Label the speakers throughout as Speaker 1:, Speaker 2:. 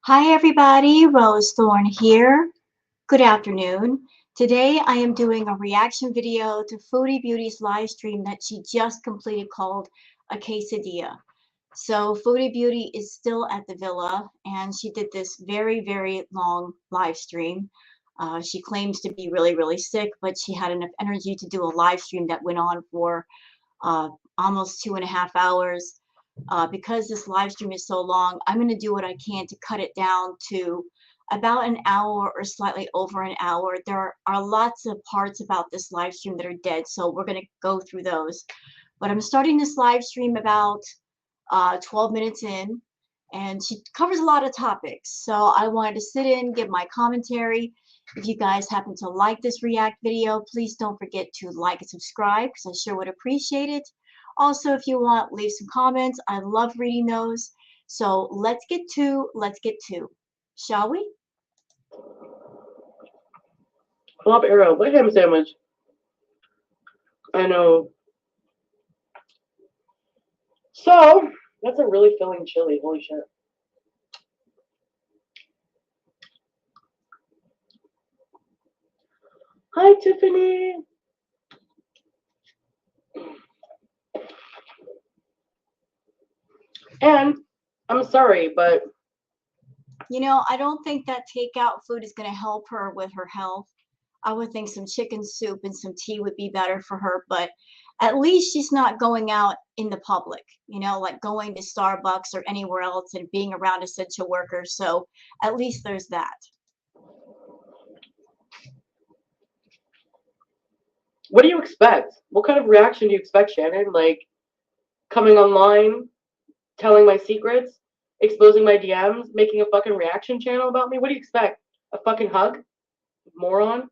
Speaker 1: Hi everybody, Rose Thorne here. Good afternoon. Today I am doing a reaction video to Foodie Beauty's live stream that she just completed called a quesadilla. So Foodie Beauty is still at the villa and she did this very long live stream. She claims to be really sick, but she had enough energy to do a live stream that went on for uh, almost 2.5 hours. Because this live stream is so long, I'm going to do what I can to cut it down to about an hour or slightly over an hour. There are lots of parts about this live stream that are dead, so we're going to go through those. But I'm starting this live stream about 12 minutes in, and she covers a lot of topics. So I wanted to sit in, give my commentary. If you guys happen to like this react video, please don't forget to like and subscribe because I sure would appreciate it. Also, if you want, leave some comments. I love reading those. So let's get to, shall we?
Speaker 2: Flop arrow, what ham sandwich? I know. So, that's a really filling chili. Holy shit. Hi, Tiffany. And I'm sorry, but
Speaker 1: you know, I don't think that takeout food is going to help her with her health. I would think some chicken soup and some tea would be better for her, but at least she's not going out in the public, you know, like going to Starbucks or anywhere else and being around essential workers. So at least there's that.
Speaker 2: what do you expect? What kind of reaction do you expect, Shannon? Like, coming online, telling my secrets, exposing my DMs, making a fucking reaction channel about me? What do you expect? A fucking hug? Moron?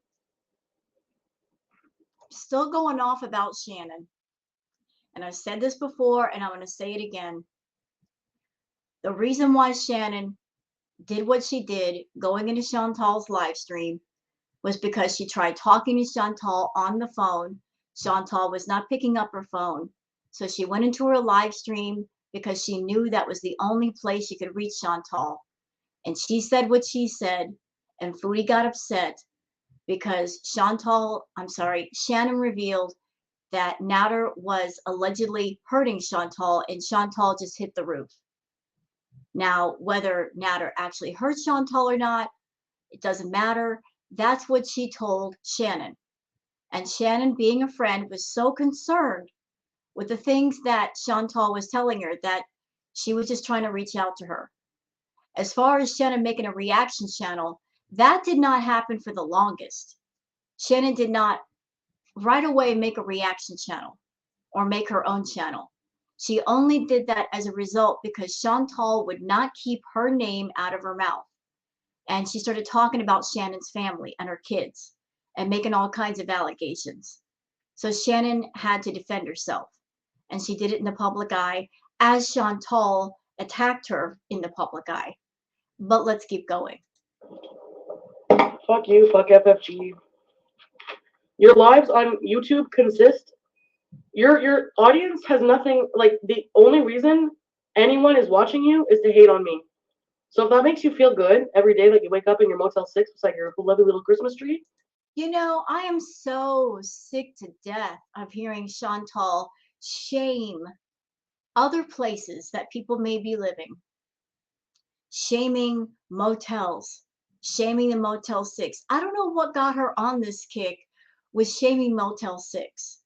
Speaker 1: Still going off about Shannon. And I've said this before and I'm going to say it again. The reason why Shannon did what she did going into Chantal's live stream was because she tried talking to Chantal on the phone. Chantal was not picking up her phone. So she went into her live stream because she knew that was the only place she could reach Chantal. And she said what she said, and Foodie got upset because Shannon revealed that Nader was allegedly hurting Chantal, and Chantal just hit the roof. Now, whether Nader actually hurt Chantal or not, it doesn't matter. That's what she told Shannon. And Shannon, being a friend, was so concerned with the things that Chantal was telling her that she was just trying to reach out to her. As far as Shannon making a reaction channel, that did not happen for the longest. Shannon did not right away make a reaction channel or make her own channel. She only did that as a result because Chantal would not keep her name out of her mouth. And she started talking about Shannon's family and her kids and making all kinds of allegations. So Shannon had to defend herself. And she did it in the public eye as Chantal attacked her in the public eye. But let's keep going.
Speaker 2: Fuck you, fuck FFG. Your lives on YouTube consist. Your audience has nothing. Like, the only reason anyone is watching you is to hate on me. So if that makes you feel good every day that you wake up in your Motel 6 beside your lovely little Christmas tree.
Speaker 1: You know, I am so sick to death of hearing Chantal shame other places that people may be living, shaming motels, shaming the Motel 6. I don't know what got her on this kick with shaming Motel 6.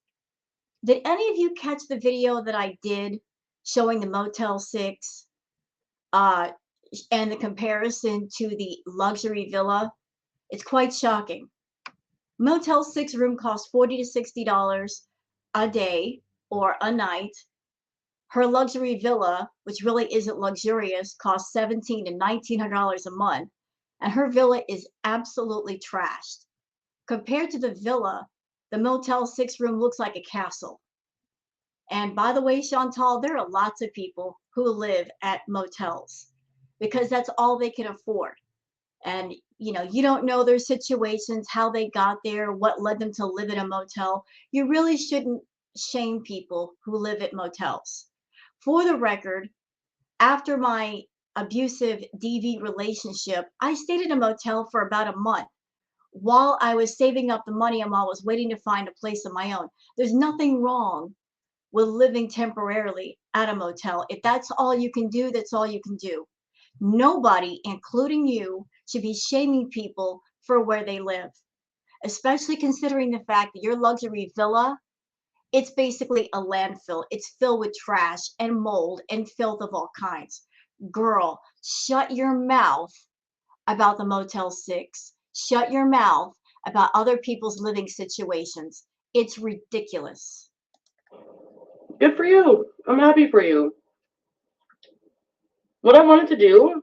Speaker 1: Did any of you catch the video that I did showing the Motel 6 and the comparison to the luxury villa? It's quite shocking. Motel 6 room costs $40 to $60 a day or a night. Her luxury villa, which really isn't luxurious, costs $1,700 to $1,900 a month. And her villa is absolutely trashed. Compared to the villa, the Motel 6 room looks like a castle. And by the way, Chantal, there are lots of people who live at motels because that's all they can afford. And, you know, you don't know their situations, how they got there, what led them to live in a motel. You really shouldn't shame people who live at motels. For the record, after my abusive DV relationship, I stayed in a motel for about a month while I was saving up the money and while I was waiting to find a place of my own. There's nothing wrong with living temporarily at a motel. If that's all you can do, that's all you can do. Nobody, including you, should be shaming people for where they live, especially considering the fact that your luxury villa, it's basically a landfill. It's filled with trash and mold and filth of all kinds. Girl, shut your mouth about the Motel 6. Shut your mouth about other people's living situations. It's ridiculous.
Speaker 2: Good for you. I'm happy for you. What I wanted to do,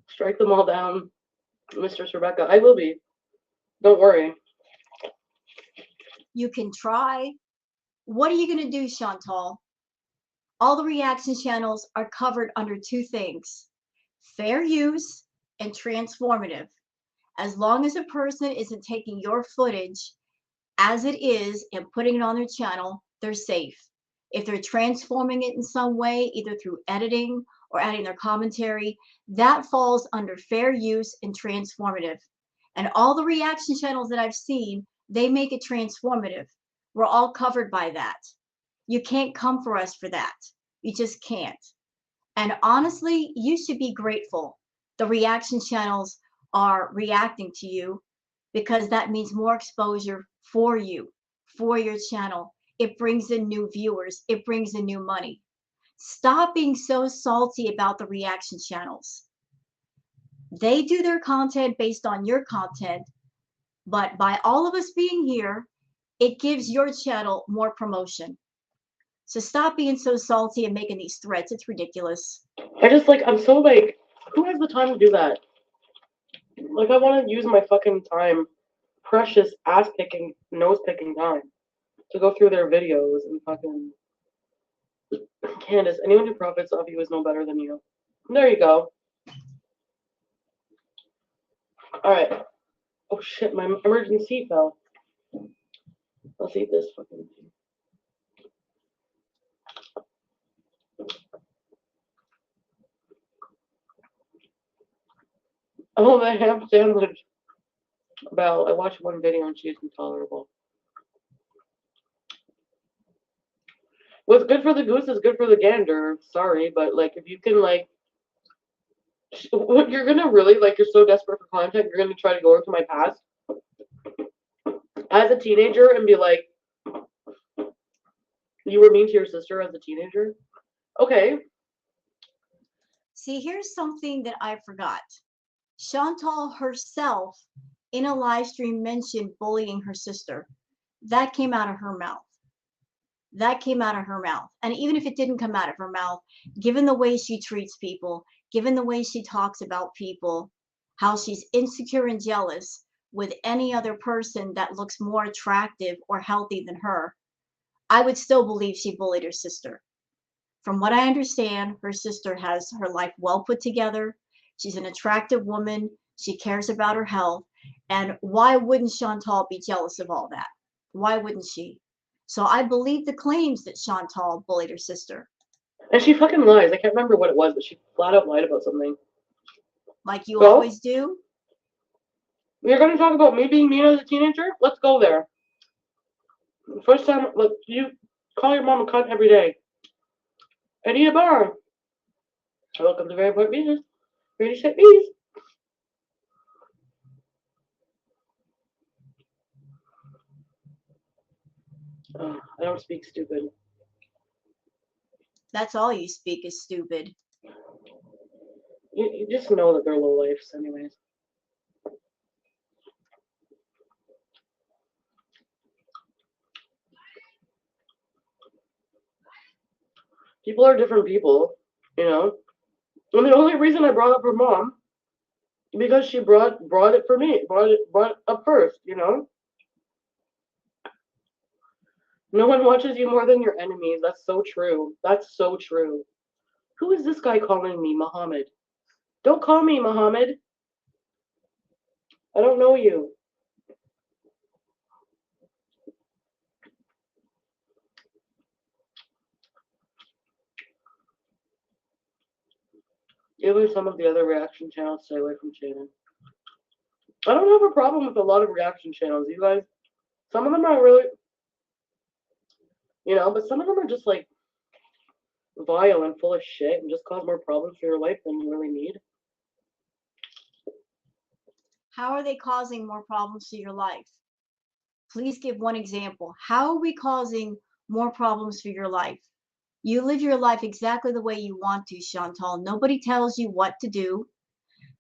Speaker 2: strike them all down, Mistress Rebecca. I will be. Don't worry.
Speaker 1: You can try. What are you going to do, Chantal? All the reaction channels are covered under two things: fair use and transformative. As long as a person isn't taking your footage as it is and putting it on their channel, they're safe. If they're transforming it in some way, either through editing or adding their commentary, that falls under fair use and transformative. And all the reaction channels that I've seen, they make it transformative. We're all covered by that. You can't come for us for that. You just can't. And honestly, you should be grateful the reaction channels are reacting to you, because that means more exposure for you, for your channel. It brings in new viewers. It brings in new money. Stop being so salty about the reaction channels. They do their content based on your content, but by all of us being here, it gives your channel more promotion. So stop being so salty and making these threats. It's ridiculous.
Speaker 2: I'm so like, who has the time to do that? Like, I want to use my fucking time, precious ass picking, nose picking time, to go through their videos and fucking. Candace, anyone who profits off you is no better than you. There you go. Alright. Oh shit, my emergency fell. Let's eat this fucking thing. Oh, the ham sandwich. Belle, I watched one video and she's intolerable. What's good for the goose is good for the gander. Sorry, but like, if you can like, you're gonna really like, you're so desperate for content, you're gonna try to go into my past as a teenager and be like, you were mean to your sister as a teenager? Okay.
Speaker 1: See, here's something that I forgot. Chantal herself in a live stream mentioned bullying her sister. That came out of her mouth. That came out of her mouth. And even if it didn't come out of her mouth, given the way she treats people, given the way she talks about people, how she's insecure and jealous with any other person that looks more attractive or healthy than her, I would still believe she bullied her sister. From what I understand, her sister has her life well put together. She's an attractive woman. She cares about her health. And why wouldn't Chantal be jealous of all that? Why wouldn't she? So I believe the claims that Chantal bullied her sister.
Speaker 2: And she fucking lies. I can't remember what it was, but she flat out lied about something.
Speaker 1: Like you always do?
Speaker 2: You're gonna talk about me being mean as a teenager? Let's go there. First time, like, you call your mom a cunt every day. Anita Barr. Welcome to Very Point Business. Ready, set, bees. I don't speak stupid.
Speaker 1: That's all you speak is stupid.
Speaker 2: You just know that they're low lifes, anyways. People are different people, you know. And the only reason I brought up her mom, because she brought it for me, brought it up first, you know. No one watches you more than your enemies. That's so true. That's so true. Who is this guy calling me Muhammad? Don't call me Muhammad. I don't know you. Even some of the other reaction channels stay away from Shannon. I don't have a problem with a lot of reaction channels, you guys. Some of them are really, but some of them are just like vile and full of shit and just cause more problems for your life than you really need.
Speaker 1: How are they causing more problems to your life? Please give one example. How are we causing more problems for your life? You live your life exactly the way you want to, Chantal. Nobody tells you what to do.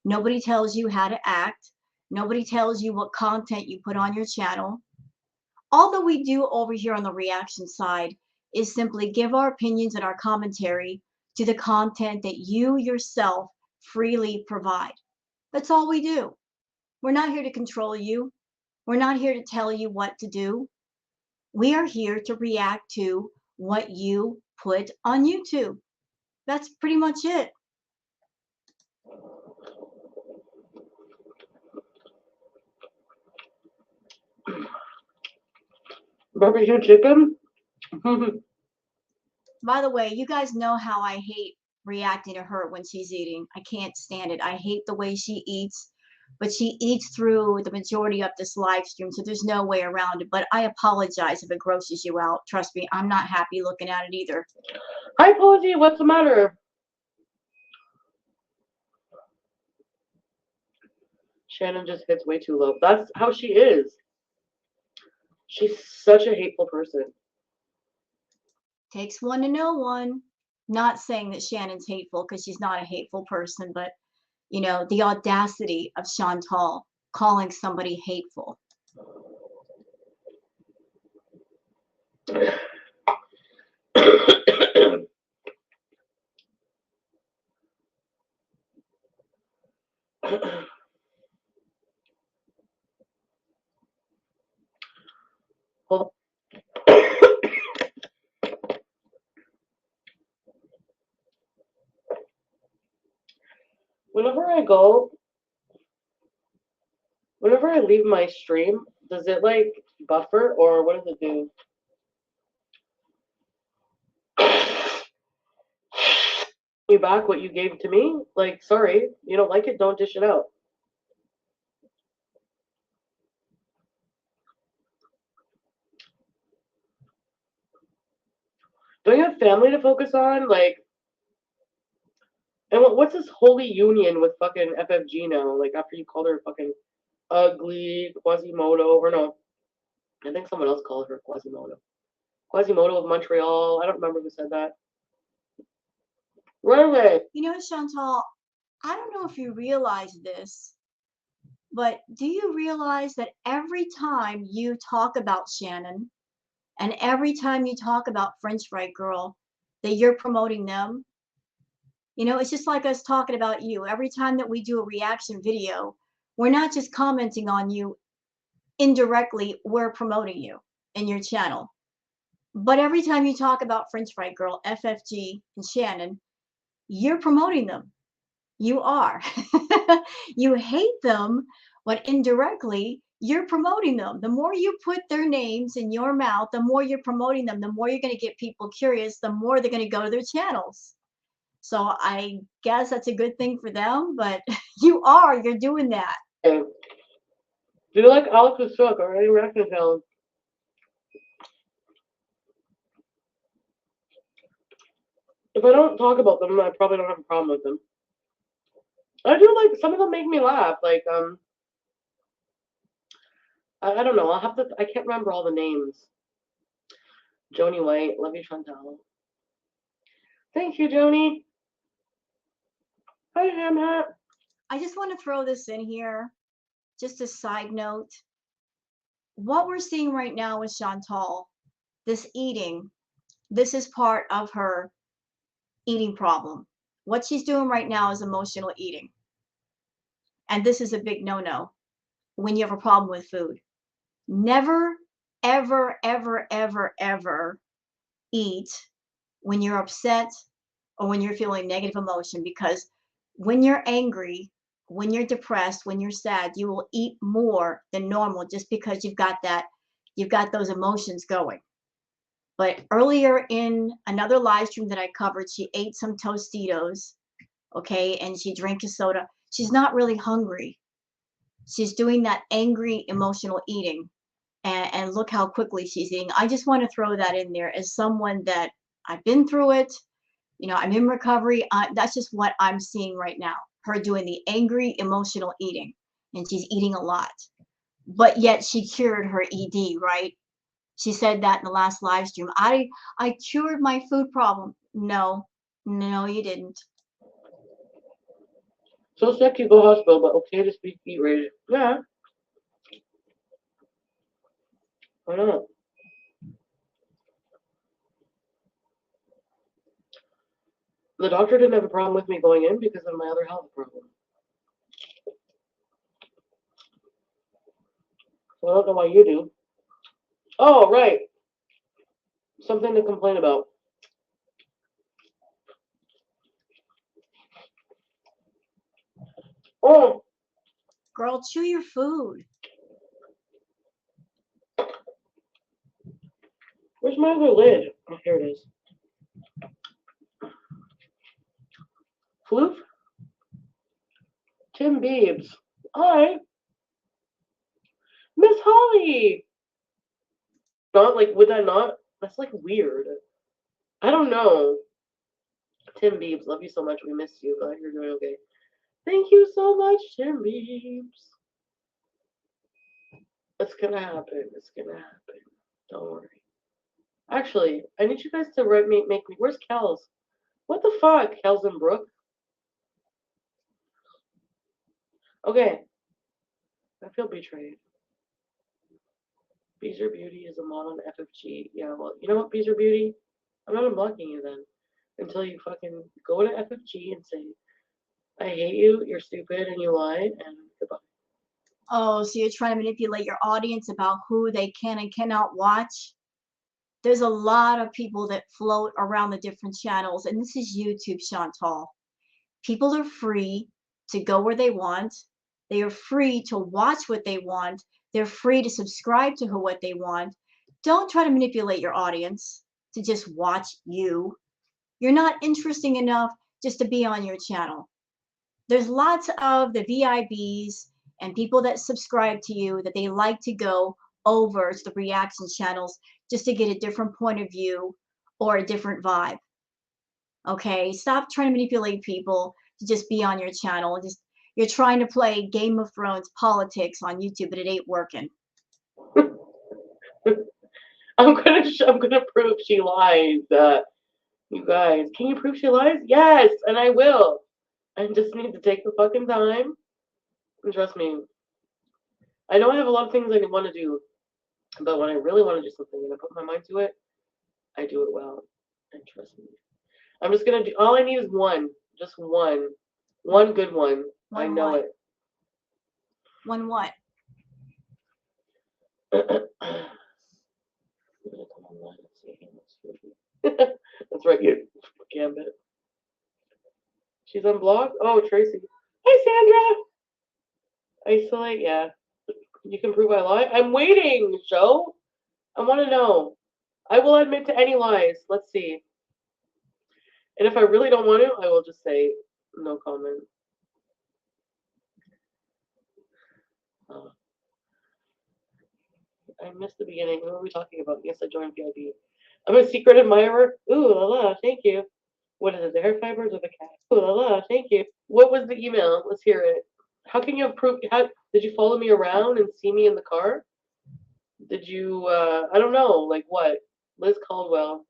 Speaker 1: Nobody tells you how to act. Nobody tells you what content you put on your channel. All that we do over here on the reaction side is simply give our opinions and our commentary to the content that you yourself freely provide. That's all we do. We're not here to control you. We're not here to tell you what to do. We are here to react to what you put on YouTube. That's pretty much it.
Speaker 2: Barbecue chicken?
Speaker 1: By the way, you guys know how I hate reacting to her when she's eating. I can't stand it. I hate the way she eats, but she eats through the majority of this live stream, so there's no way around it. But I apologize if it grosses you out. Trust me, I'm not happy looking at it either.
Speaker 2: Hi, Foodie. What's the matter? Shannon just hits way too low. That's how she is. She's such a hateful person.
Speaker 1: Takes one to know one. Not saying that Shannon's hateful, because she's not a hateful person, but the audacity of Chantal calling somebody hateful.
Speaker 2: Well, whenever I leave my stream, does it like buffer or what does it do? You back what you gave to me? Like, sorry, you don't like it, don't dish it out. Don't you have family to focus on? Like, and what's this holy union with fucking FFG now? Like, after you called her fucking ugly Quasimodo, or no, I think someone else called her Quasimodo. Quasimodo of Montreal. I don't remember who said that. Right away.
Speaker 1: Chantal, I don't know if you realize this, but do you realize that every time you talk about Shannon and every time you talk about French Fry Girl, that you're promoting them? It's just like us talking about you. Every time that we do a reaction video, we're not just commenting on you indirectly, we're promoting you and your channel. But every time you talk about French Fry Girl, FFG, and Shannon, you're promoting them. You are. You hate them, but indirectly, you're promoting them. The more you put their names in your mouth, the more you're promoting them, the more you're going to get people curious, the more they're going to go to their channels. So I guess that's a good thing for them, but you're doing that.
Speaker 2: Do you like Alex's Shook or any reaction challenge? If I don't talk about them, I probably don't have a problem with them. I do like, some of them make me laugh. Like, I don't know. I can't remember all the names. Joni White, love you, Chantal. Thank you, Joni. Hi, Hamhat.
Speaker 1: I just want to throw this in here, just a side note. What we're seeing right now with Chantal, this eating, this is part of her eating problem. What she's doing right now is emotional eating. And this is a big no-no when you have a problem with food. Never, ever, ever, ever, ever eat when you're upset or when you're feeling negative emotion, because when you're angry, when you're depressed, when you're sad, you will eat more than normal just because you've got those emotions going. But earlier in another live stream that I covered, she ate some Tostitos okay, and she drank a soda, she's not really hungry. She's doing that angry emotional eating. And look how quickly she's eating. I just want to throw that in there as someone that I've been through it. You know, I'm in recovery. That's just what I'm seeing right now. Her doing the angry emotional eating, and she's eating a lot. But yet she cured her ED, right? She said that in the last live stream. I cured my food problem. No, no, you didn't.
Speaker 2: So sick you go hospital, but okay to speak eat rage. Yeah. Why not? The doctor didn't have a problem with me going in because of my other health problem. So I don't know why you do. Oh, right. Something to complain about. Oh,
Speaker 1: Girl, chew your food.
Speaker 2: where's my other lid? Oh, here it is. Floof? Tim Beebs. Hi. Miss Holly. Not like, would that not? That's like weird. I don't know. Tim Beebs, love you so much. We miss you. Glad you're doing okay. Thank you so much, Tim Beebs. It's gonna happen. It's gonna happen. Don't worry. Actually, I need you guys to make me. Where's Kels? What the fuck, Kels and Brooke? Okay. I feel betrayed. Beezer Beauty is a model on FFG. Yeah, well, you know what, Beezer Beauty? I'm not unblocking you then. Until you fucking go to FFG and say, I hate you, you're stupid, and you lie, and goodbye.
Speaker 1: Oh, so you're trying to manipulate your audience about who they can and cannot watch? There's a lot of people that float around the different channels, and this is YouTube, Chantal. People are free to go where they want. They are free to watch what they want. They're free to subscribe to what they want. Don't try to manipulate your audience to just watch you. You're not interesting enough just to be on your channel. There's lots of the VIBs and people that subscribe to you that they like to go over to the reaction channels just to get a different point of view or a different vibe. Okay, stop trying to manipulate people to just be on your channel. Just you're trying to play Game of Thrones politics on YouTube, but it ain't working.
Speaker 2: I'm gonna prove she lies. You guys, can you prove she lies? Yes, and I will. I just need to take the fucking time. And trust me, I know I have a lot of things I want to do, but when I really want to do something and I put my mind to it, I do it well. And trust me, I'm just gonna do. All I need is one, just one good one. I know
Speaker 1: what?
Speaker 2: it.
Speaker 1: One what?
Speaker 2: That's right, you Gambit. She's unblocked? Oh, Tracy. Hi, Sandra! Isolate, yeah. You can prove I lie? I'm waiting, Joe! I want to know. I will admit to any lies. Let's see. And if I really don't want to, I will just say no comment. I missed the beginning. What are we talking about? Yes, I joined VIP. I'm a secret admirer. Ooh la la, thank you. What is it, the hair fibers or the cat? Ooh la la, thank you. What was the email? Let's hear it. How can you have proof? How did you follow me around and see me in the car? Did you? I don't know. Like what? Liz Caldwell.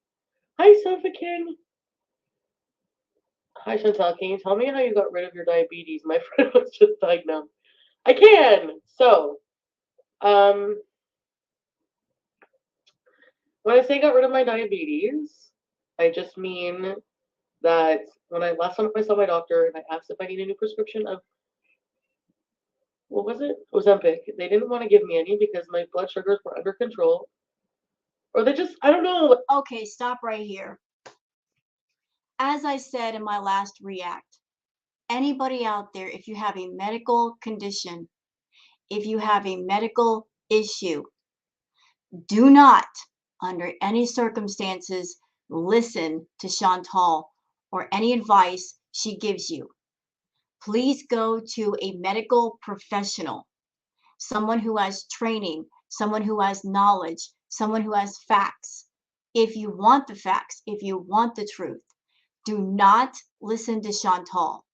Speaker 2: Hi, Suffokin. Hi, Chantal. Can you tell me how you got rid of your diabetes? My friend was just diagnosed. I can. So, when I say got rid of my diabetes, I just mean that when I last time I saw my doctor and I asked if I need a new prescription of what was it? Ozempic. They didn't want to give me any because my blood sugars were under control. Or they just, I don't know.
Speaker 1: Okay, stop right here. As I said in my last react, anybody out there, if you have a medical condition, if you have a medical issue, do not, under any circumstances, listen to Chantal or any advice she gives you. Please go to a medical professional, someone who has training, someone who has knowledge, someone who has facts. If you want the facts, if you want the truth, do not listen to Chantal.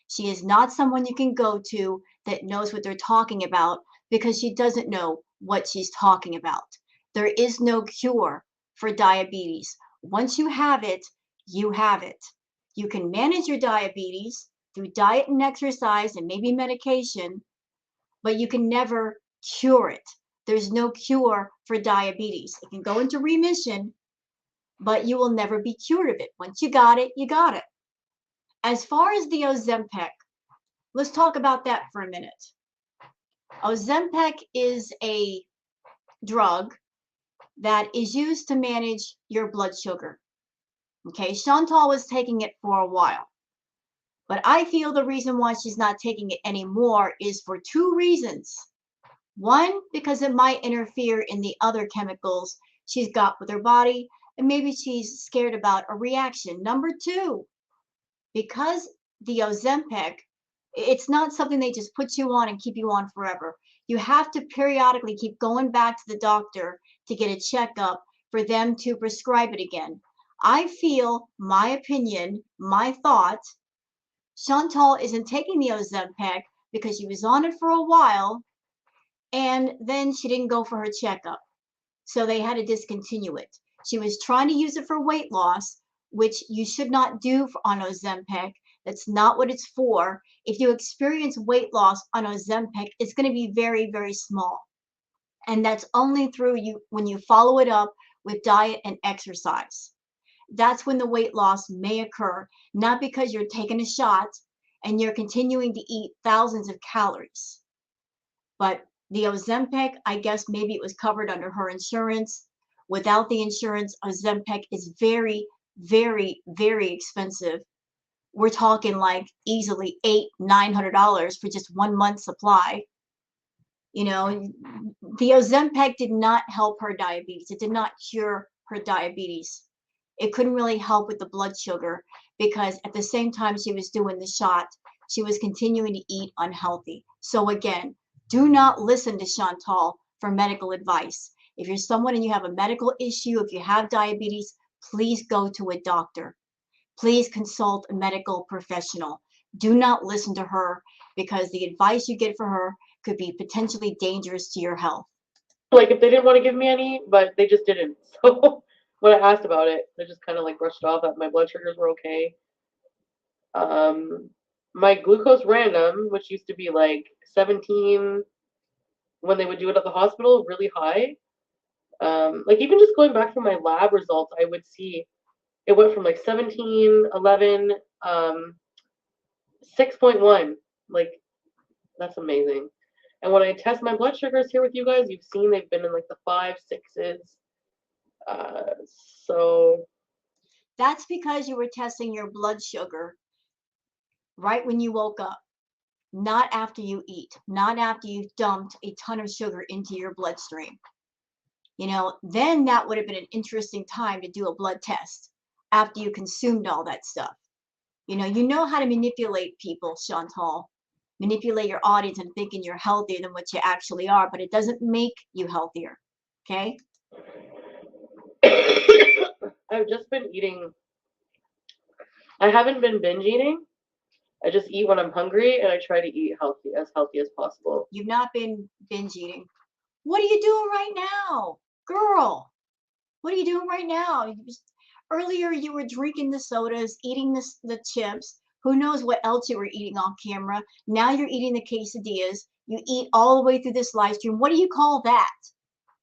Speaker 1: She is not someone you can go to that knows what they're talking about, because she doesn't know what she's talking about. There is no cure for diabetes. Once you have it, you have it. You can manage your diabetes through diet and exercise and maybe medication, but you can never cure it. There's no cure for diabetes. It can go into remission, but you will never be cured of it. Once you got it, you got it. As far as the Ozempic, let's talk about that for a minute. Ozempic is a drug that is used to manage your blood sugar. Okay, Chantal was taking it for a while, but I feel the reason why she's not taking it anymore is for two reasons. One, because it might interfere in the other chemicals she's got with her body, and maybe she's scared about a reaction. Number two, because the Ozempic, it's not something they just put you on and keep you on forever. You have to periodically keep going back to the doctor to get a checkup for them to prescribe it again. I feel, my opinion, my thought, Chantal isn't taking the Ozempic because she was on it for a while and then she didn't go for her checkup. So they had to discontinue it. She was trying to use it for weight loss, which you should not do on Ozempic. That's not what it's for. If you experience weight loss on Ozempic, it's going to be very, very small. And that's only through you when you follow it up with diet and exercise. That's when the weight loss may occur, not because you're taking a shot and you're continuing to eat thousands of calories. But the Ozempic, I guess maybe it was covered under her insurance. Without the insurance, Ozempic is very, very, very expensive. We're talking like easily $800-900 for just 1 month's supply. You know, the Ozempic did not help her diabetes. It did not cure her diabetes. It couldn't really help with the blood sugar because at the same time she was doing the shot, she was continuing to eat unhealthy. So again, do not listen to Chantal for medical advice. If you're someone and you have a medical issue, if you have diabetes, please go to a doctor. Please consult a medical professional. Do not listen to her because the advice you get from her could be potentially dangerous to your health.
Speaker 2: Like if they didn't want to give me any, but they just didn't. So when I asked about it, they just kind of like brushed off that my blood sugars were okay. My glucose random, which used to be like 17 when they would do it at the hospital, really high. Like even just going back from my lab results, I would see it went from like 17, 11, 6.1. Like that's amazing. And when I test my blood sugars here with you guys, you've seen they've been in like the 5, 6s. So
Speaker 1: that's because you were testing your blood sugar right when you woke up, not after you eat, not after you've dumped a ton of sugar into your bloodstream. You know, then that would have been an interesting time to do a blood test after you consumed all that stuff. You know how to manipulate people, Chantal. Manipulate your audience and thinking you're healthier than what you actually are, but it doesn't make you healthier. Okay?
Speaker 2: I've just been eating. I haven't been binge eating. I just eat when I'm hungry and I try to eat healthy as possible.
Speaker 1: You've not been binge eating. What are you doing right now? Girl, what are you doing right now? Earlier you were drinking the sodas, eating the chips. Who knows what else you were eating off camera. Now you're eating the quesadillas. You eat all the way through this live stream. What do you call that?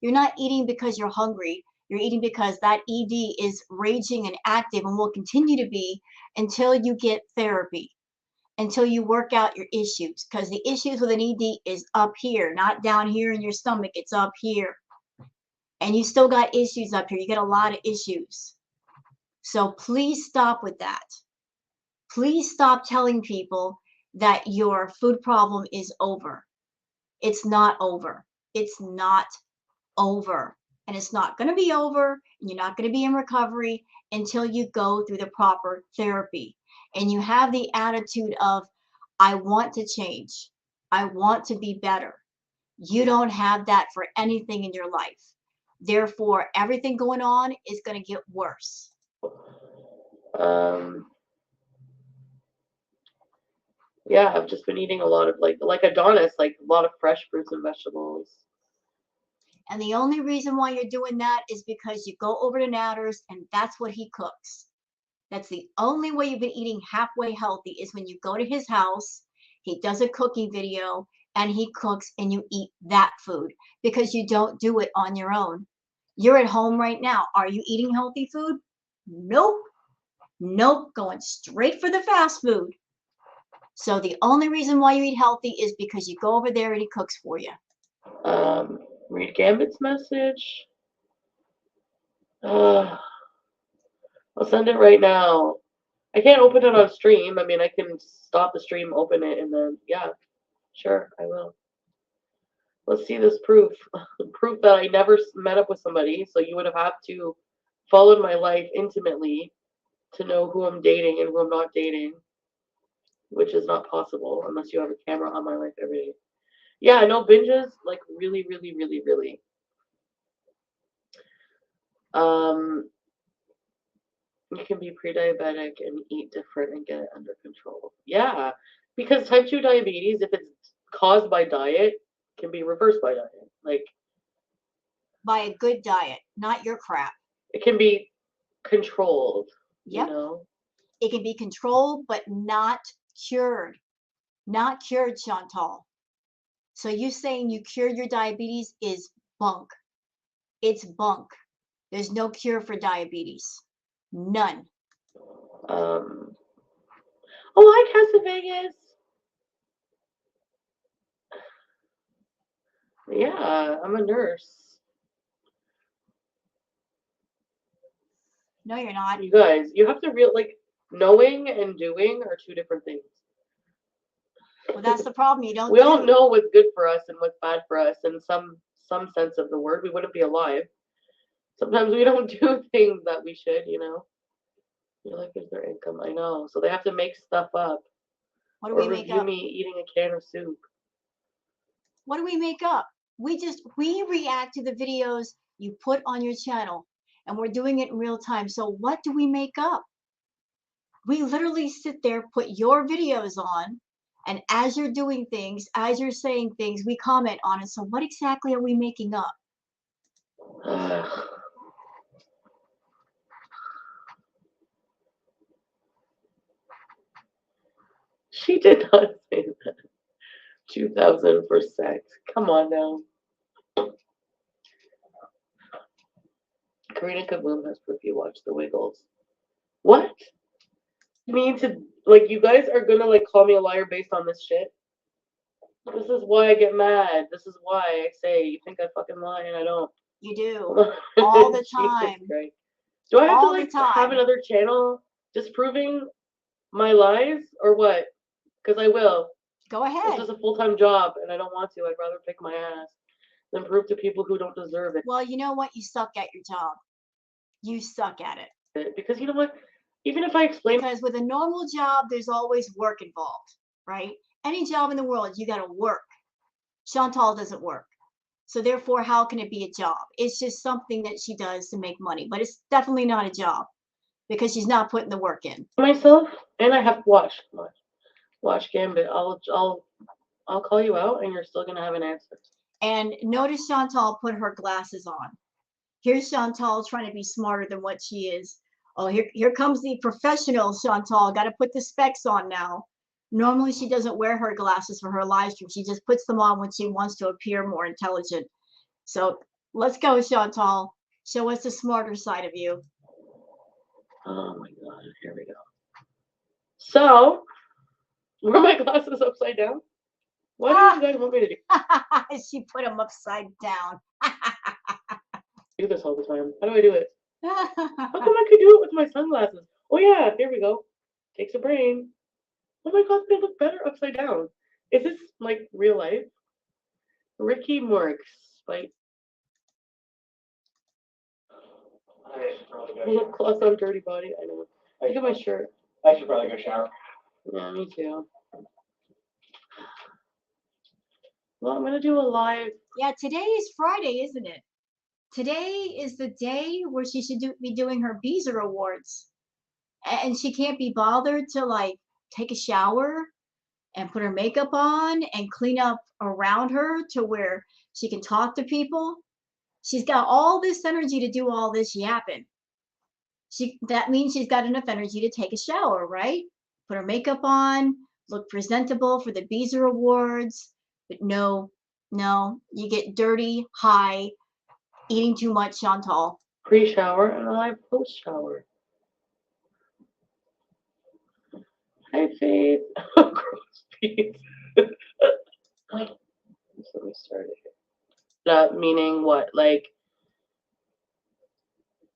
Speaker 1: You're not eating because you're hungry. You're eating because that ED is raging and active and will continue to be until you get therapy, until you work out your issues. Because the issues with an ED is up here, not down here in your stomach. It's up here. And you still got issues up here. You get a lot of issues. So please stop with that. Please stop telling people that your food problem is over. It's not over. It's not over. And it's not going to be over. And you're not going to be in recovery until you go through the proper therapy. and you have the attitude of, I want to change, I want to be better, you don't have that for anything in your life. Therefore, everything going on is going to get worse.
Speaker 2: Yeah, I've just been eating a lot of like Adonis, like a lot of fresh fruits and vegetables.
Speaker 1: And the only reason why you're doing that is because you go over to Natter's and that's what he cooks. That's the only way you've been eating halfway healthy is when you go to his house, he does a cooking video, and he cooks and you eat that food because you don't do it on your own. You're at home right now. Are you eating healthy food? Nope. Nope. Going straight for the fast food. So the only reason why you eat healthy is because you go over there and he cooks for you.
Speaker 2: Read Gambit's message. I'll send it right now. I can't open it on stream. I mean, I can stop the stream, open it, and then, yeah, sure, I will. Let's see this proof. Proof that I never met up with somebody, so you would have had to follow my life intimately to know who I'm dating and who I'm not dating, which is not possible unless you have a camera on my life every day. Yeah, no, binges, like, really, really, really, really. You can be pre-diabetic and eat different and get it under control. Yeah, because type 2 diabetes, if it's caused by diet, can be reversed by diet. Like,
Speaker 1: by a good diet, not your crap.
Speaker 2: it can be controlled,
Speaker 1: Yep.
Speaker 2: you know?
Speaker 1: It can be controlled, but not cured. Not cured, Chantal. So you saying you cure your diabetes is bunk. It's bunk. There's no cure for diabetes. None.
Speaker 2: Oh, hi, Casa Vegas. Yeah, I'm a nurse.
Speaker 1: No, you're not.
Speaker 2: You guys, you have to knowing and doing are two different things.
Speaker 1: Well, that's the problem. You don't.
Speaker 2: We all know what's good for us and what's bad for us in some sense of the word. We wouldn't be alive. Sometimes we don't do things that we should, you know. Your life is their income. I know. So they have to make stuff up.
Speaker 1: What do we make up?
Speaker 2: Review me eating a can of soup.
Speaker 1: What do we make up? We react to the videos you put on your channel, and we're doing it in real time. So what do we make up? We literally sit there, put your videos on, and as you're doing things, as you're saying things, we comment on it. So what exactly are we making up?
Speaker 2: She did not say that. 2,000 for sex. Come on now. Karina Kaboom has proof you watch The Wiggles. What? You mean to, you guys are gonna, call me a liar based on this shit? This is why I get mad. This is why I say, you think I fucking lie and I don't.
Speaker 1: You do. All the time.
Speaker 2: Do I have to, have another channel disproving my lies or what? Because I will.
Speaker 1: Go ahead.
Speaker 2: This is a full-time job and I don't want to. I'd rather pick my ass than prove to people who don't deserve it.
Speaker 1: Well, you know what? You suck at your job. You suck at it.
Speaker 2: Because you know what? Even if I explain...
Speaker 1: Because with a normal job, there's always work involved, right? Any job in the world, you got to work. Chantal doesn't work. So therefore, how can it be a job? It's just something that she does to make money. But it's definitely not a job because she's not putting the work in.
Speaker 2: Myself, and I have to watch Gambit. I'll call you out and you're still going to have an answer.
Speaker 1: And notice Chantal put her glasses on. Here's Chantal trying to be smarter than what she is. Oh, here comes the professional Chantal. Got to put the specs on now. Normally, she doesn't wear her glasses for her live stream. She just puts them on when she wants to appear more intelligent. So let's go, Chantal. Show us the smarter side of you.
Speaker 2: Oh my God, here we go. So, were my glasses upside down? What do you guys want me to do?
Speaker 1: She put them upside down.
Speaker 2: Do this all the time. How do I do it? How come I could do it with my sunglasses? Oh yeah, here we go. Takes a brain. Oh my God, they look better upside down. Is this real life? Ricky Morks, lip gloss on dirty body. I know. Look at my shirt.
Speaker 3: I should probably go shower.
Speaker 2: Yeah, me too. Well, I'm gonna do a live.
Speaker 1: Yeah, today is Friday, isn't it? Today is the day where she should be doing her Beezer Awards. And she can't be bothered to like take a shower and put her makeup on and clean up around her to where she can talk to people. She's got all this energy to do all this yapping. That means she's got enough energy to take a shower, right? Put her makeup on, look presentable for the Beezer Awards. But no, you get dirty, high, eating too much, Chantal.
Speaker 2: Pre-shower and a live post-shower. Hi, Faith. Gross feet. Let me start it. That meaning what? Like,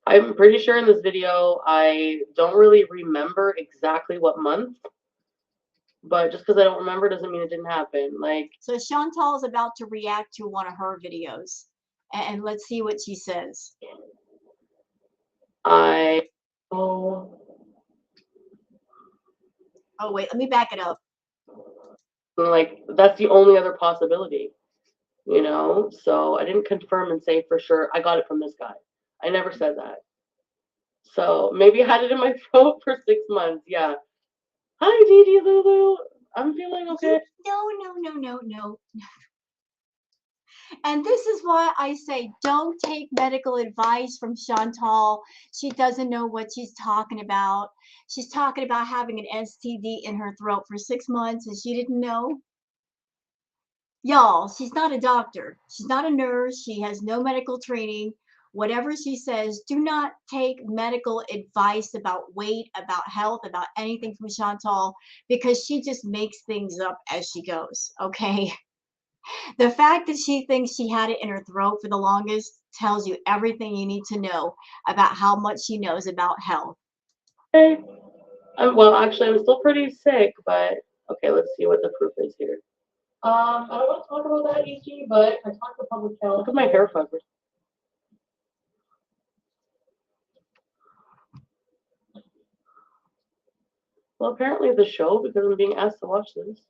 Speaker 2: I'm pretty sure in this video I don't really remember exactly what month, but just because I don't remember doesn't mean it didn't happen. Like,
Speaker 1: so Chantal's about to react to one of her videos, and let's see what she says. Oh wait, let me back it up.
Speaker 2: Like, that's the only other possibility, you know? So I didn't confirm and say for sure I got it from this guy. I never said that. So maybe I had it in my throat for 6 months. Yeah. Hi, Didi Lulu. I'm feeling okay.
Speaker 1: No. And this is why I say don't take medical advice from Chantal. She doesn't know what she's talking about. She's talking about having an STD in her throat for 6 months and she didn't know. Y'all, she's not a doctor. She's not a nurse. She has no medical training. Whatever she says, do not take medical advice about weight, about health, about anything from Chantal because she just makes things up as she goes, okay? The fact that she thinks she had it in her throat for the longest tells you everything you need to know about how much she knows about health.
Speaker 2: Okay. Well, actually, I'm still pretty sick, but okay, let's see what the proof is here.
Speaker 3: I don't want to talk about that, EG, but I talked to public health.
Speaker 2: Look at my hair fibers. Well, apparently the show, because I'm being asked to watch this.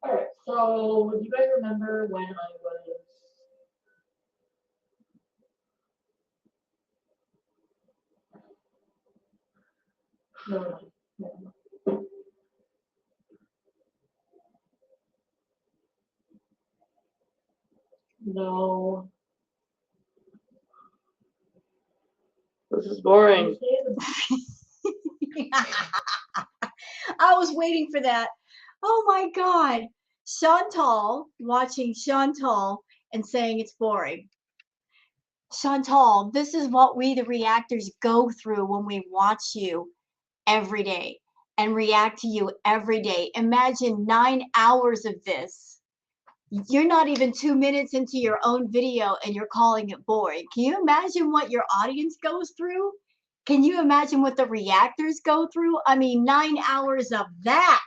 Speaker 3: Alright, so do you guys remember when I was No.
Speaker 2: This is boring.
Speaker 1: I was waiting for that. Oh my God. Chantal, watching Chantal and saying it's boring. Chantal, this is what we, the reactors, go through when we watch you every day and react to you every day. Imagine 9 hours of this. You're not even 2 minutes into your own video and you're calling it boring. Can you imagine what your audience goes through? Can you imagine what the reactors go through? I mean, 9 hours of that.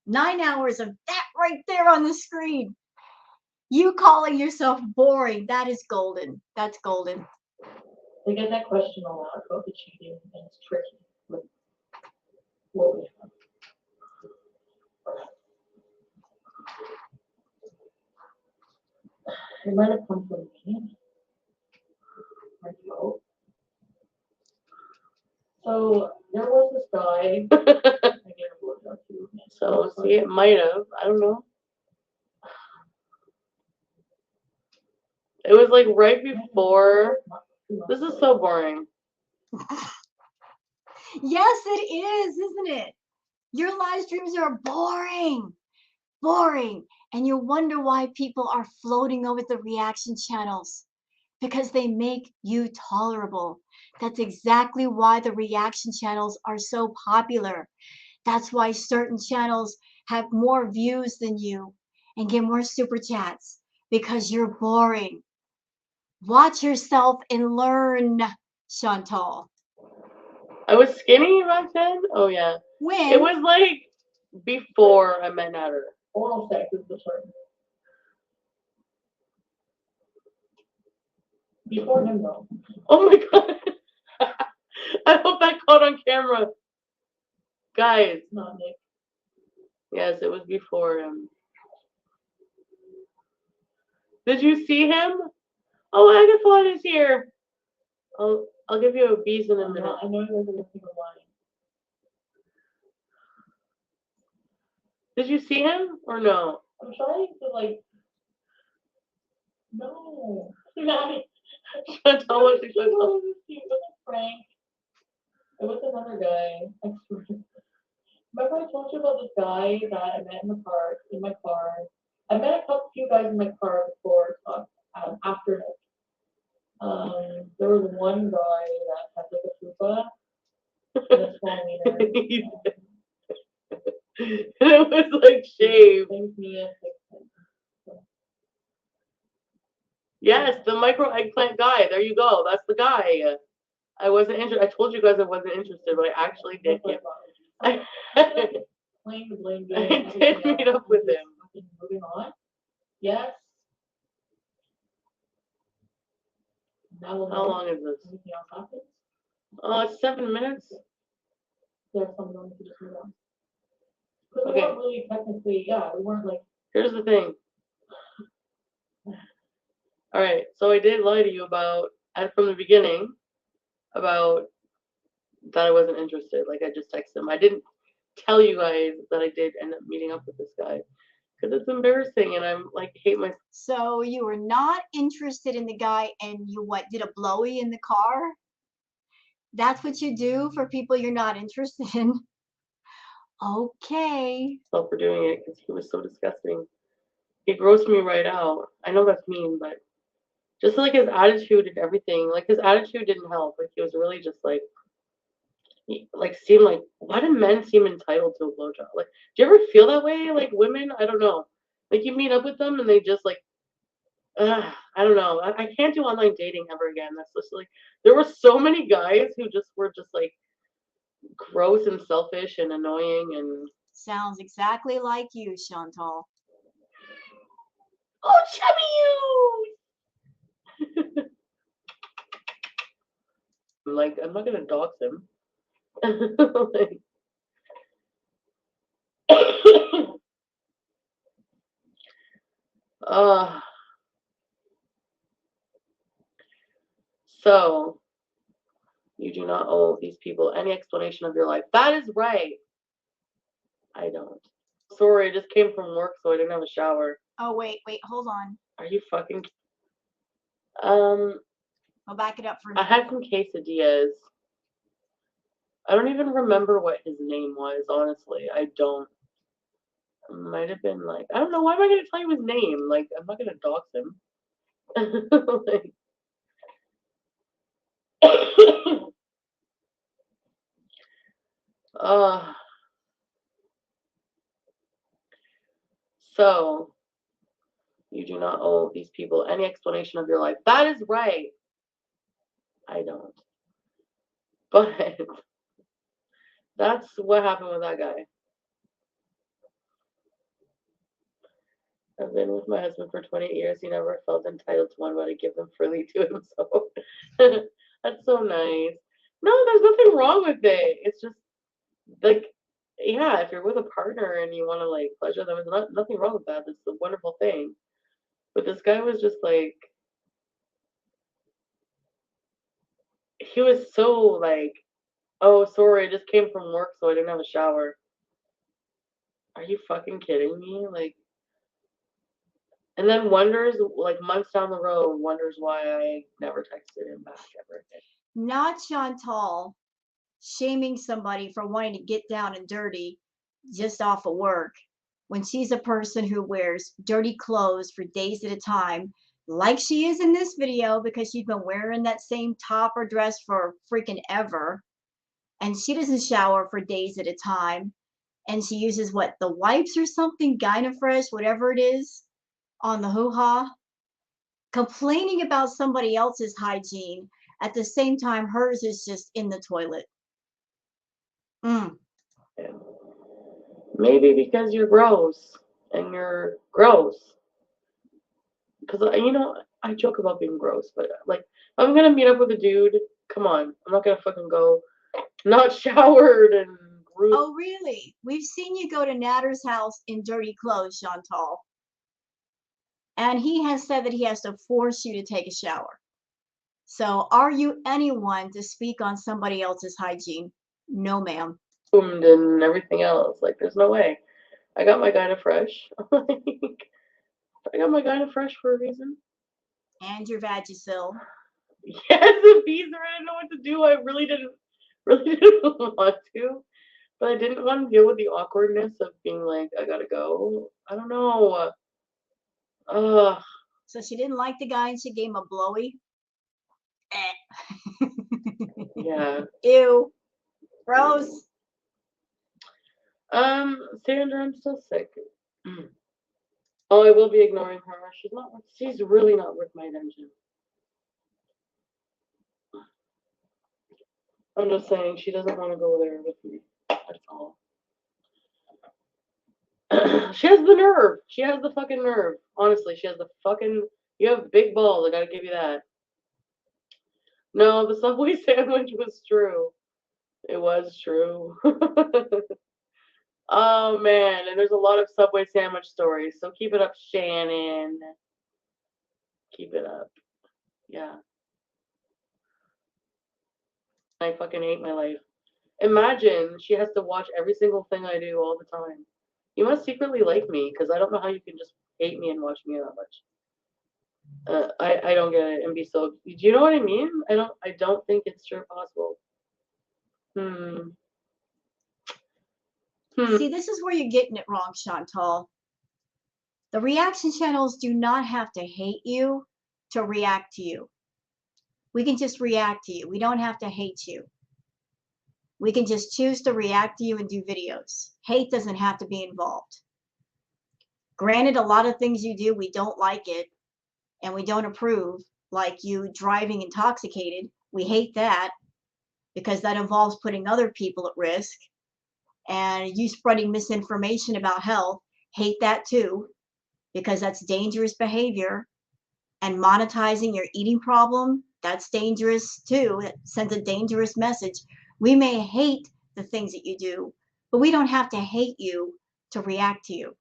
Speaker 1: 9 hours of that right there on the screen. You calling yourself boring, that is golden. That's golden.
Speaker 3: They get that question a lot about the cheating, and it's tricky. Like, what we have. It might have come from me. I hope. So there was this guy. I gave a blowjob to.
Speaker 2: So, see, it might have. I don't know. It was like right before. This is so boring.
Speaker 1: Yes, it is, isn't it? Your live streams are boring. Boring. And you wonder why people are floating over the reaction channels. Because they make you tolerable. That's exactly why the reaction channels are so popular. That's why certain channels have more views than you and get more super chats because you're boring. Watch yourself and learn, Chantal.
Speaker 2: I was skinny back then? Oh, yeah.
Speaker 1: When?
Speaker 2: It was like before I met Natter.
Speaker 3: Oral sex is the term. Before him, though.
Speaker 2: Oh my God. I hope that caught on camera. Guys,
Speaker 3: It's not Nick.
Speaker 2: yes, it was before him. Did you see him? Oh, Agathon is here. I'll give you a bees in a minute.
Speaker 3: I know you guys are looking online.
Speaker 2: Did you see him or no?
Speaker 3: I'm trying to like. No.
Speaker 2: Chantal, what she said.
Speaker 3: It wasn't Frank. It was another guy. I swear. Remember I told you about this guy that I met in the park, in my car. I met a few guys in my car before, after it. There was one guy that had like a fupa and a small wiener.
Speaker 2: It was like shaved.
Speaker 3: Thanks me and fixed it.
Speaker 2: Yes, the micro eggplant guy. There you go. That's the guy. I wasn't interested. I told you guys I wasn't interested, but I actually did.
Speaker 3: Playing the blame
Speaker 2: I
Speaker 3: game.
Speaker 2: did meet up with him.
Speaker 3: Moving on. Yes. Now we'll
Speaker 2: How
Speaker 3: know.
Speaker 2: long is this?
Speaker 3: Anything else happens?
Speaker 2: Oh, it's 7 minutes.
Speaker 3: There's some going to just move on. Because we
Speaker 2: Okay.
Speaker 3: weren't really technically, we weren't like.
Speaker 2: Here's the thing. All right, so I did lie to you about, and from the beginning, about that I wasn't interested. Like I just texted him. I didn't tell you guys that I did end up meeting up with this guy because it's embarrassing and I'm like hate myself.
Speaker 1: So you were not interested in the guy, and you did a blowy in the car? That's what you do for people you're not interested in? Okay.
Speaker 2: For doing it because he was so disgusting. He grossed me right out. I know that's mean, but just like his attitude and everything, like his attitude didn't help. Like he was really just like, he, like seemed like, why do men seem entitled to a blowjob? Like, do you ever feel that way? Like women, I don't know. Like you meet up with them and they just like, I don't know. I can't do online dating ever again. That's just like, there were so many guys who just were just like gross and selfish and annoying and.
Speaker 1: Sounds exactly like you, Chantal.
Speaker 2: Oh, chubby you! Like, I'm not gonna dox him. Like, so, you do not owe these people any explanation of your life. That is right. I don't. Sorry, I just came from work, so I didn't have a shower.
Speaker 1: Oh, wait, hold on.
Speaker 2: Are you fucking...
Speaker 1: I'll back it up for a
Speaker 2: I
Speaker 1: minute.
Speaker 2: had some quesadillas. I don't even remember what his name was, honestly. I don't. It might have been like, I don't know, why am I going to tell you his name? Like, I'm not going to dox him. Like, so, you do not owe these people any explanation of your life. That is right. I don't. But that's what happened with that guy. I've been with my husband for 28 years. He never felt entitled to one, but I give them freely to himself. That's so nice. No, there's nothing wrong with it. It's just like, yeah, if you're with a partner and you want to like pleasure them, there's nothing wrong with that. It's a wonderful thing. But this guy was just like, he was so like, oh, sorry, I just came from work, so I didn't have a shower. Are you fucking kidding me? Like, and then wonders, like months down the road, wonders why I never texted him back ever again.
Speaker 1: Not Chantal shaming somebody for wanting to get down and dirty just off of work when she's a person who wears dirty clothes for days at a time, like she is in this video, because she's been wearing that same top or dress for freaking ever, and she doesn't shower for days at a time, and she uses the wipes or something, Gynafresh, whatever it is, on the hoo-ha, complaining about somebody else's hygiene at the same time hers is just in the toilet.
Speaker 2: Yeah. Maybe because you're gross and you're gross. Because, you know, I joke about being gross, but like, I'm gonna meet up with a dude. Come on, I'm not gonna fucking go not showered and rude.
Speaker 1: Oh, really? We've seen you go to Natter's house in dirty clothes, Chantal. And he has said that he has to force you to take a shower. So are you anyone to speak on somebody else's hygiene? No, ma'am.
Speaker 2: And everything else. Like, there's no way. I got my Gynafresh. Like, I got my Gynafresh for a reason.
Speaker 1: And your Vagisil.
Speaker 2: Yes, if he's there, I didn't know what to do. I really didn't want to. But I didn't want to deal with the awkwardness of being like, I gotta go. I don't know. Ugh.
Speaker 1: So she didn't like the guy and she gave him a blowy.
Speaker 2: Yeah.
Speaker 1: Ew. Gross.
Speaker 2: Sandra, I'm so sick. Oh, I will be ignoring her. She's really not worth my attention. I'm just saying she doesn't want to go there with me. That's all. She has the nerve. She has the fucking nerve. Honestly, she has the fucking. You have big balls. I gotta give you that. No, the Subway sandwich was true. It was true. Oh man, and there's a lot of Subway sandwich stories. So keep it up, Shannon. Keep it up. Yeah. I fucking hate my life. Imagine she has to watch every single thing I do all the time. You must secretly like me, because I don't know how you can just hate me and watch me that much. I don't get it and be so. Do you know what I mean? I don't think it's sure possible.
Speaker 1: See, this is where you're getting it wrong, Chantal. The reaction channels do not have to hate you to react to you. We can just react to you. We don't have to hate you. We can just choose to react to you and do videos. Hate doesn't have to be involved. Granted, a lot of things you do, we don't like it and we don't approve, like you driving intoxicated. We hate that because that involves putting other people at risk. And you spreading misinformation about health, hate that too, because that's dangerous behavior. And monetizing your eating problem, that's dangerous too. It sends a dangerous message. We may hate the things that you do, but we don't have to hate you to react to you.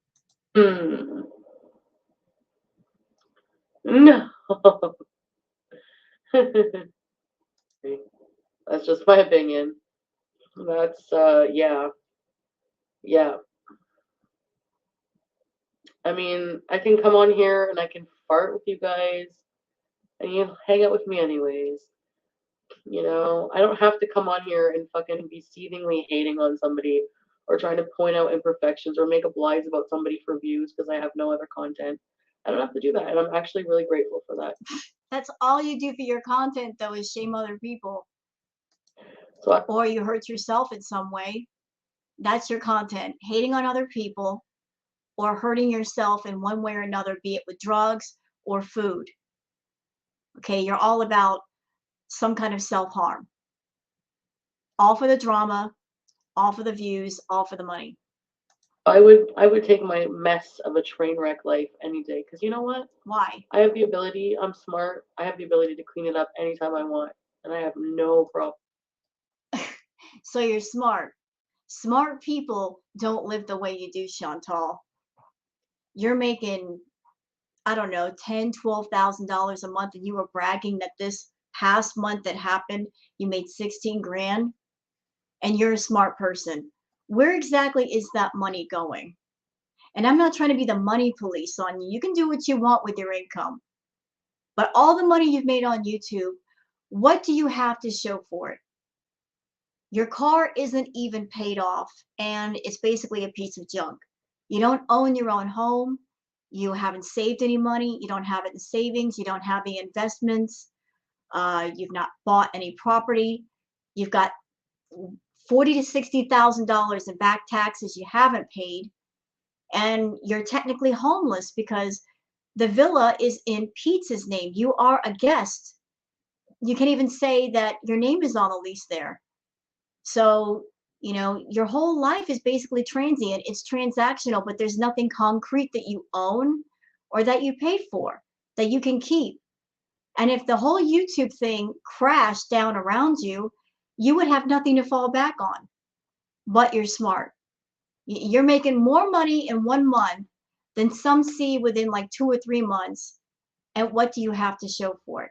Speaker 2: No. That's just my opinion. That's yeah. Yeah. I mean, I can come on here and I can fart with you guys and you hang out with me anyways. You know, I don't have to come on here and fucking be seethingly hating on somebody or trying to point out imperfections or make up lies about somebody for views because I have no other content. I don't have to do that, and I'm actually really grateful for that.
Speaker 1: That's all you do for your content, though, is shame other people.
Speaker 2: So
Speaker 1: or you hurt yourself in some way. That's your content. Hating on other people or hurting yourself in one way or another, be it with drugs or food. Okay, you're all about some kind of self-harm. All for the drama, all for the views, all for the money.
Speaker 2: I would take my mess of a train wreck life any day, because you know what?
Speaker 1: Why?
Speaker 2: I have the ability, I'm smart, I have the ability to clean it up anytime I want, and I have no problem.
Speaker 1: So you're smart. Smart people don't live the way you do, Chantal. You're making, I don't know, $10,000, $12,000 a month, and you were bragging that this past month that happened, you made 16 grand, and you're a smart person. Where exactly is that money going? And I'm not trying to be the money police on you. You can do what you want with your income. But all the money you've made on YouTube, what do you have to show for it? Your car isn't even paid off, and it's basically a piece of junk. You don't own your own home. You haven't saved any money. You don't have it in savings. You don't have any investments. You've not bought any property. You've got $40,000 to $60,000 in back taxes you haven't paid, and you're technically homeless because the villa is in Pete's name. You are a guest. You can even say that your name is on the lease there. So, you know, your whole life is basically transient. It's transactional, but there's nothing concrete that you own or that you paid for that you can keep. And if the whole YouTube thing crashed down around you, you would have nothing to fall back on. but you're smart. You're making more money in 1 month than some see within like 2 or 3 months. And what do you have to show for it?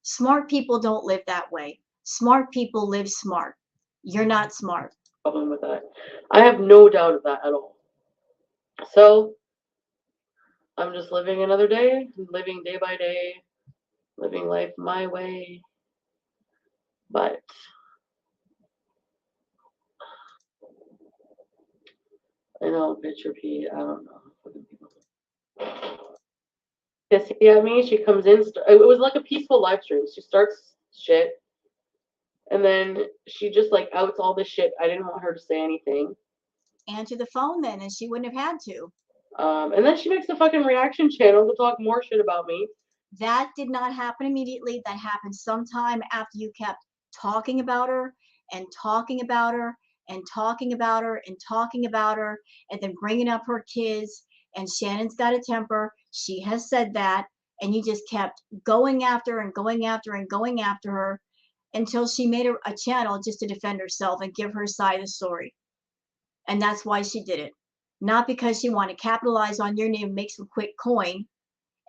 Speaker 1: Smart people don't live that way. Smart people live smart. You're not smart.
Speaker 2: Problem with that. I have no doubt of that at all. So I'm just living another day, living day by day, living life my way. But I know, bitch, repeat. I don't know. Pissing at me. She comes in. It was like a peaceful live stream. She starts shit, and then she just like outs all this shit. I didn't want her to say anything.
Speaker 1: Answer the phone then, and she wouldn't have had to.
Speaker 2: And then she makes a fucking reaction channel to talk more shit about me.
Speaker 1: That did not happen immediately. That happened sometime after you kept talking about her and talking about her and talking about her and talking about her, and then bringing up her kids. And Shannon's got a temper. She has said that. And you just kept going after her and going after her and going after her until she made a channel just to defend herself and give her side of the story. And that's why she did it. Not because she wanted to capitalize on your name, make some quick coin,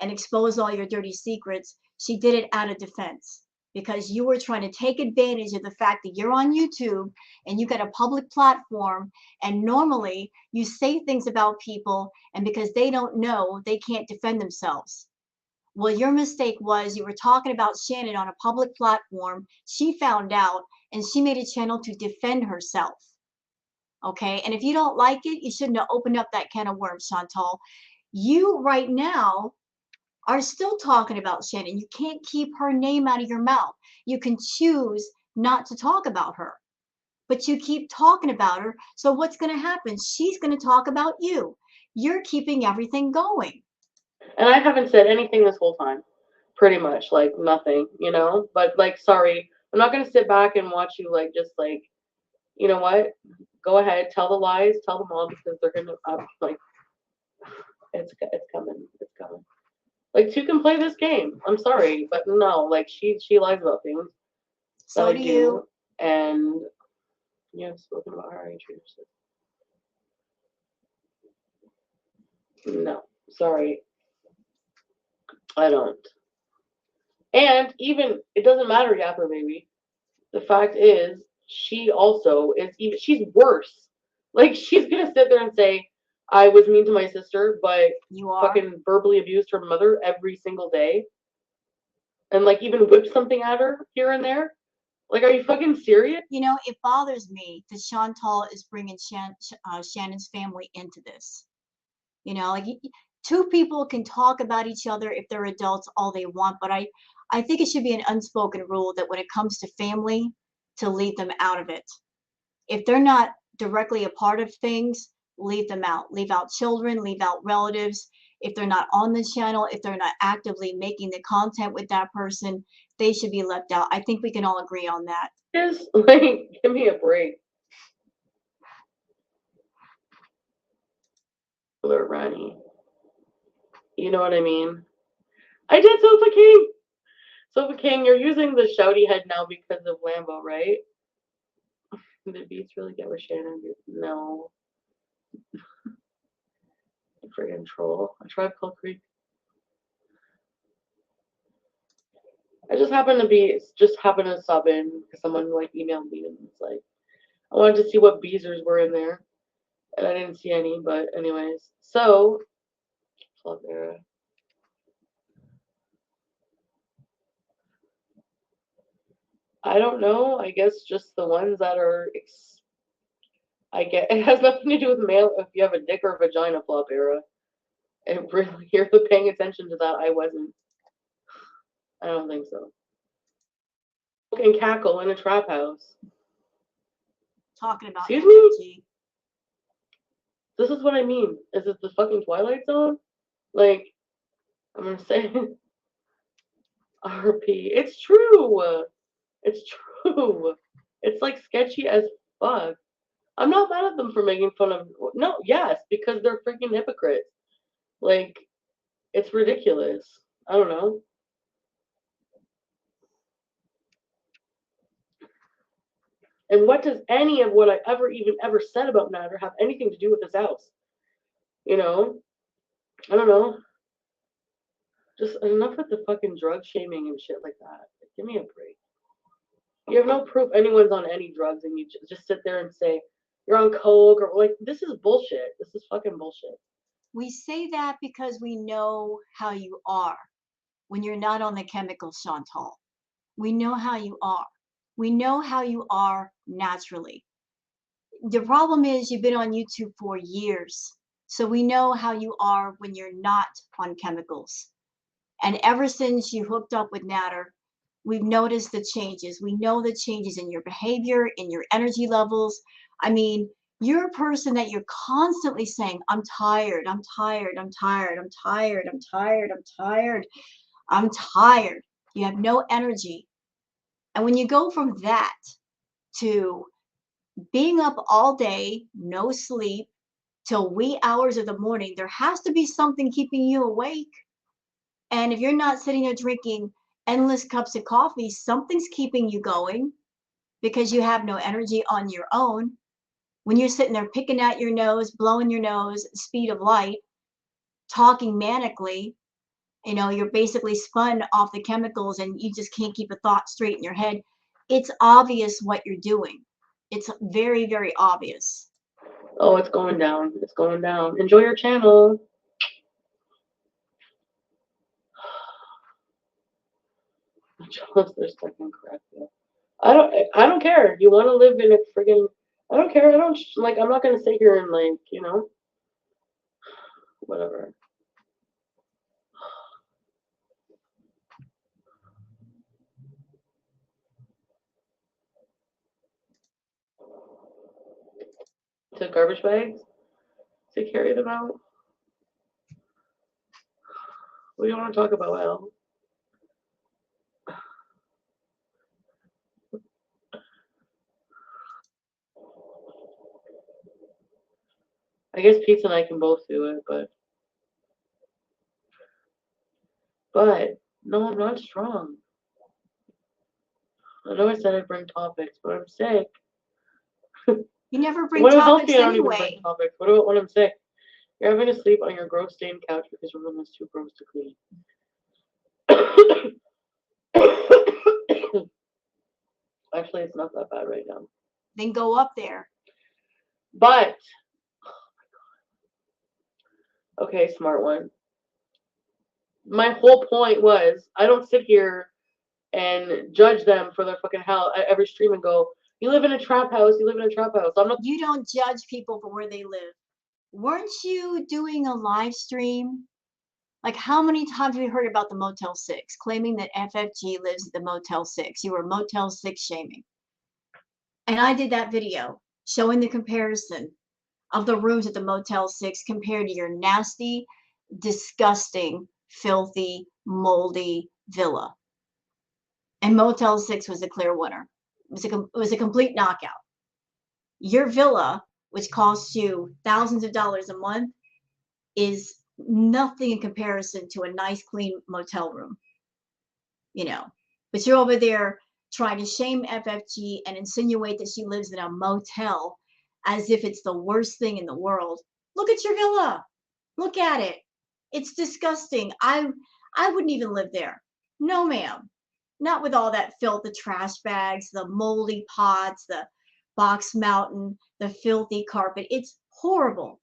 Speaker 1: and expose all your dirty secrets. She did it out of defense because you were trying to take advantage of the fact that you're on YouTube and you got a public platform, and normally you say things about people, and because they don't know, they can't defend themselves. Well, your mistake was you were talking about Shannon on a public platform. She found out and she made a channel to defend herself. Okay. And if you don't like it, you shouldn't have opened up that can of worms, Chantal. You right now are still talking about Shannon. You can't keep her name out of your mouth. You can choose not to talk about her, but you keep talking about her. So what's going to happen? She's going to talk about you. You're keeping everything going.
Speaker 2: And I haven't said anything this whole time. Pretty much, like nothing, you know? But like, sorry, I'm not gonna sit back and watch you like just like, you know what? Go ahead, tell the lies, tell them all because they're gonna like it's coming. It's coming. Like two can play this game. I'm sorry, but no, like she lies about things that
Speaker 1: So
Speaker 2: I
Speaker 1: do
Speaker 2: do.
Speaker 1: you.
Speaker 2: And yeah, I've spoken about how I treat her. No, sorry. I don't. And even it doesn't matter, Yapper baby. The fact is, she also is even she's worse. Like she's gonna sit there and say, I was mean to my sister, but
Speaker 1: You are.
Speaker 2: fucking verbally abused her mother every single day. And like even whip something at her here and there. Like, are you fucking serious?
Speaker 1: You know, it bothers me that Chantal is bringing Shannon's family into this. You know, like two people can talk about each other if they're adults all they want, but I think it should be an unspoken rule that when it comes to family, to leave them out of it. If they're not directly a part of things, leave them out. Leave out children, leave out relatives. If they're not on the channel, if they're not actively making the content with that person, they should be left out. I think we can all agree on that.
Speaker 2: Just like give me a break. Ronnie. You know what I mean? I did Sofa King. Sofa King, you're using the shouty head now because of Lambo, right? Did Beats really get with Shannon? No. Friggin' troll. A Tribe Called Creek. I just happened to sub in because someone like emailed me and it's like I wanted to see what Beezers were in there. And I didn't see any, but anyways. So Club Era. I don't know. I guess just the ones that are I get it has nothing to do with male if you have a dick or vagina flop era. And really you're paying attention to that. I wasn't. I don't think so. And cackle in a trap house.
Speaker 1: Talking about
Speaker 2: Excuse
Speaker 1: MFG.
Speaker 2: me? This is what I mean. Is it the fucking Twilight Zone? Like, I'm gonna say RP. It's true. It's true. It's like sketchy as fuck. I'm not mad at them for making fun of. No, yes, because they're freaking hypocrites. Like, it's ridiculous. I don't know. And what does any of what I ever said about Natter have anything to do with this house? You know? I don't know. Just enough with the fucking drug shaming and shit like that. Like, give me a break. You have no proof anyone's on any drugs, and you just sit there and say you're on coke, or like, this is bullshit. This is fucking bullshit.
Speaker 1: We say that because we know how you are when you're not on the chemicals, Chantal. We know how you are. We know how you are naturally. The problem is you've been on YouTube for years. So we know how you are when you're not on chemicals. And ever since you hooked up with Natter, we've noticed the changes. We know the changes in your behavior, in your energy levels. I mean, you're a person that you're constantly saying, I'm tired, I'm tired, I'm tired, I'm tired, I'm tired, I'm tired, I'm tired. You have no energy. And when you go from that to being up all day, no sleep, till wee hours of the morning, there has to be something keeping you awake. And if you're not sitting there drinking endless cups of coffee, something's keeping you going because you have no energy on your own. When you're sitting there picking at your nose, blowing your nose, speed of light, talking manically, you're basically spun off the chemicals and you just can't keep a thought straight in your head. It's obvious what you're doing. It's very, very obvious.
Speaker 2: Oh, it's going down. It's going down. Enjoy your channel. They're fucking crap. I don't care. You want to live in a friggin'. I don't care. I don't like. I'm not gonna sit here and like, whatever. To garbage bags to carry them out. What do you want to talk about, Al? I guess Pizza and I can both do it, but no, I'm not strong. I know I said I'd bring topics, but I'm sick.
Speaker 1: You never bring
Speaker 2: When I'm
Speaker 1: topics
Speaker 2: healthy, I don't even
Speaker 1: anyway.
Speaker 2: bring topics. What about when I'm sick? You're having to sleep on your gross stained couch because your room is too gross to clean. Actually, it's not that bad right now.
Speaker 1: Then go up there.
Speaker 2: But, okay, smart one. My whole point was, I don't sit here and judge them for their fucking hell at every stream and go, you live in a trap house, you live in a trap house. I'm not.
Speaker 1: You don't judge people for where they live. Weren't you doing a live stream? Like, how many times have we heard about the Motel 6, claiming that FFG lives at the Motel 6? You were Motel 6 shaming. And I did that video showing the comparison of the rooms at the Motel 6 compared to your nasty, disgusting, filthy, moldy villa. And Motel 6 was a clear winner. It was a complete knockout. Your villa, which costs you thousands of dollars a month, is nothing in comparison to a nice, clean motel room. But you're over there trying to shame FFG and insinuate that she lives in a motel as if it's the worst thing in the world. Look at your villa. Look at it. It's disgusting. I wouldn't even live there. No, ma'am. Not with all that filth, the trash bags, the moldy pots, the box mountain, the filthy carpet. It's horrible.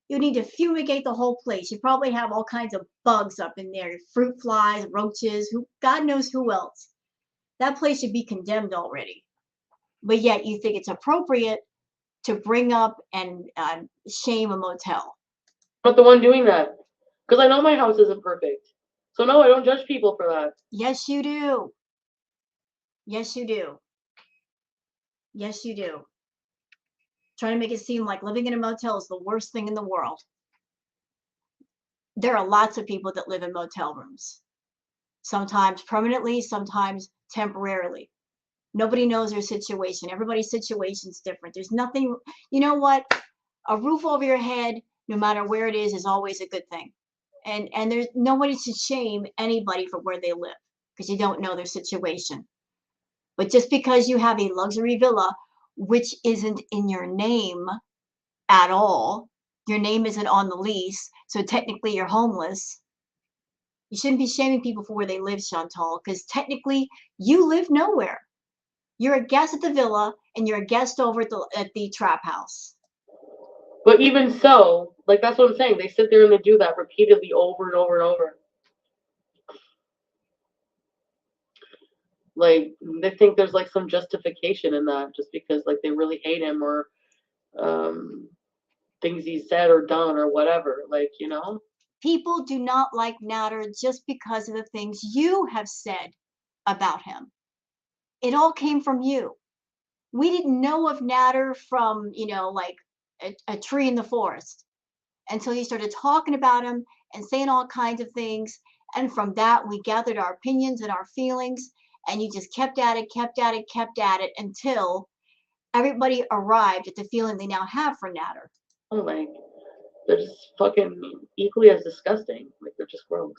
Speaker 1: You need to fumigate the whole place. You probably have all kinds of bugs up in there, fruit flies, roaches, God knows who else. That place should be condemned already. But yet you think it's appropriate to bring up and shame a motel.
Speaker 2: I'm not the one doing that. Because I know my house isn't perfect. So no, I don't judge people for that.
Speaker 1: Yes, you do. Yes, you do. Yes, you do. Trying to make it seem like living in a motel is the worst thing in the world. There are lots of people that live in motel rooms. Sometimes permanently, sometimes temporarily. Nobody knows their situation. Everybody's situation is different. There's nothing, you know what? A roof over your head, no matter where it is always a good thing. And there's nobody should shame anybody for where they live because you don't know their situation. But just because you have a luxury villa which isn't in your name at all. Your name isn't on the lease, so technically you're homeless. You shouldn't be shaming people for where they live, Chantal, because technically you live nowhere. You're a guest at the villa, and you're a guest over at the trap house.
Speaker 2: But even so, like that's what I'm saying. They sit there and they do that repeatedly over and over and over. Like they think there's like some justification in that just because like they really hate him or things he said or done or whatever. Like, you know?
Speaker 1: People do not like Natter just because of the things you have said about him. It all came from you. We didn't know of Natter from, like a tree in the forest until you started talking about him and saying all kinds of things. And from that, we gathered our opinions and our feelings, and you just kept at it until everybody arrived at the feeling they now have for Natter.
Speaker 2: Oh, like, they're just fucking equally as disgusting. Like, they're just gross.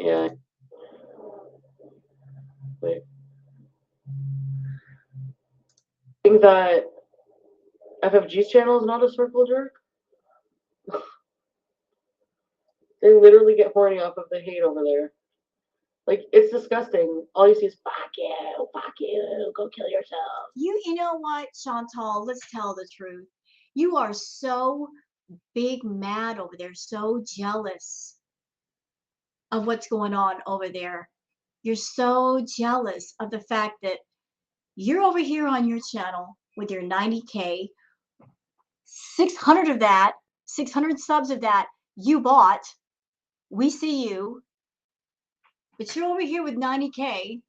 Speaker 2: Yeah. Wait. I think that FFG's channel is not a circle jerk. They literally get horny off of the hate over there. Like, it's disgusting. All you see is, fuck you, go kill yourself.
Speaker 1: You know what, Chantal, let's tell the truth. You are so big mad over there, so jealous of what's going on over there. You're so jealous of the fact that you're over here on your channel with your 90K, 600 subs of that you bought. We see you, but you're over here with 90K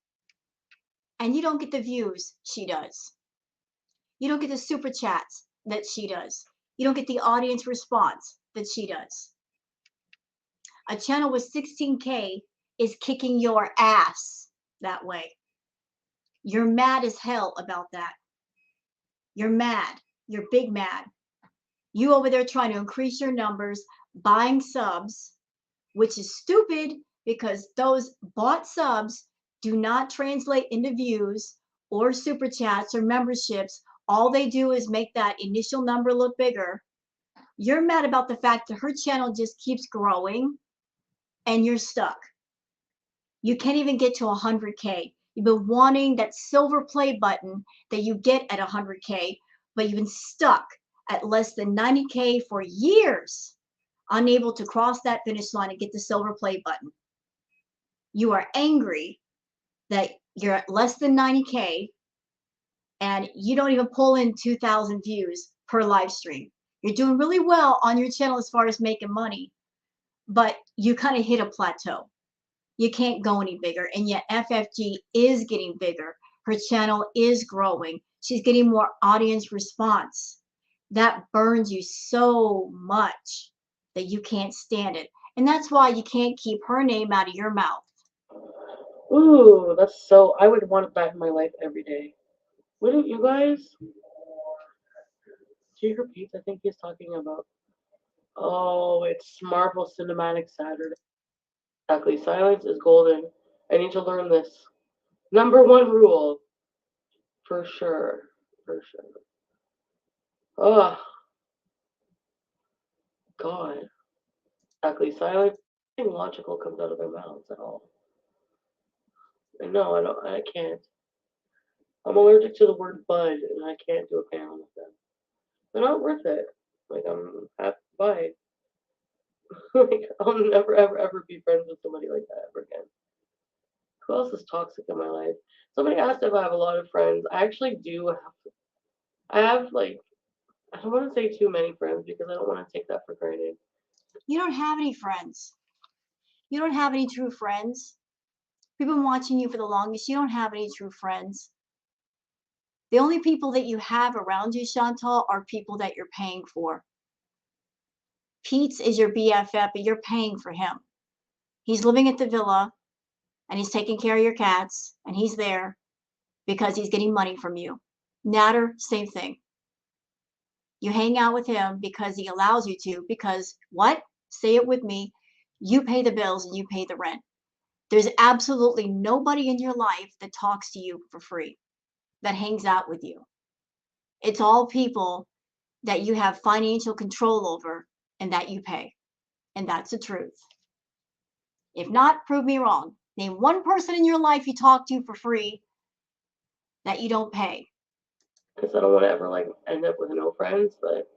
Speaker 1: and you don't get the views she does. You don't get the super chats that she does. You don't get the audience response that she does. A channel with 16K is kicking your ass that way. You're mad as hell about that. You're mad. You're big mad. You over there trying to increase your numbers, buying subs, which is stupid because those bought subs do not translate into views or super chats or memberships. All they do is make that initial number look bigger. You're mad about the fact that her channel just keeps growing and you're stuck. You can't even get to 100K. You've been wanting that silver play button that you get at 100K, but you've been stuck at less than 90K for years, unable to cross that finish line and get the silver play button. You are angry that you're at less than 90K and you don't even pull in 2,000 views per live stream. You're doing really well on your channel as far as making money, but you kind of hit a plateau. You can't go any bigger, and yet FFG is getting bigger. Her channel is growing. She's getting more audience response. That burns you so much that you can't stand it. And that's why you can't keep her name out of your mouth.
Speaker 2: Ooh, that's so, I would want that in my life every day. Wouldn't you guys? Do you repeat? I think he's talking about, oh, it's Marvel Cinematic Saturday. Exactly. Silence is golden. I need to learn this. Number one rule. For sure. For sure. Oh, God. Exactly. Silence. Nothing logical comes out of their mouths at all. No, I can't. I'm allergic to the word bud, and I can't do a panel with them. They're not worth it. Like, I'm half bi. Like, I'll never, ever, ever be friends with somebody like that ever again. Who else is toxic in my life? Somebody asked if I have a lot of friends. I actually do have. I have, like, I don't want to say too many friends because I don't want to take that for granted.
Speaker 1: You don't have any friends. You don't have any true friends. We've been watching you for the longest. You don't have any true friends. The only people that you have around you, Chantal, are people that you're paying for. Pete's is your BFF, but you're paying for him. He's living at the villa, and he's taking care of your cats, and he's there because he's getting money from you. Natter, same thing. You hang out with him because he allows you to, because what? Say it with me. You pay the bills and you pay the rent. There's absolutely nobody in your life that talks to you for free, that hangs out with you. It's all people that you have financial control over and that you pay. And that's the truth. If not, prove me wrong. Name one person in your life you talk to for free that you don't pay.
Speaker 2: Because I don't want to ever like end up with no friends, but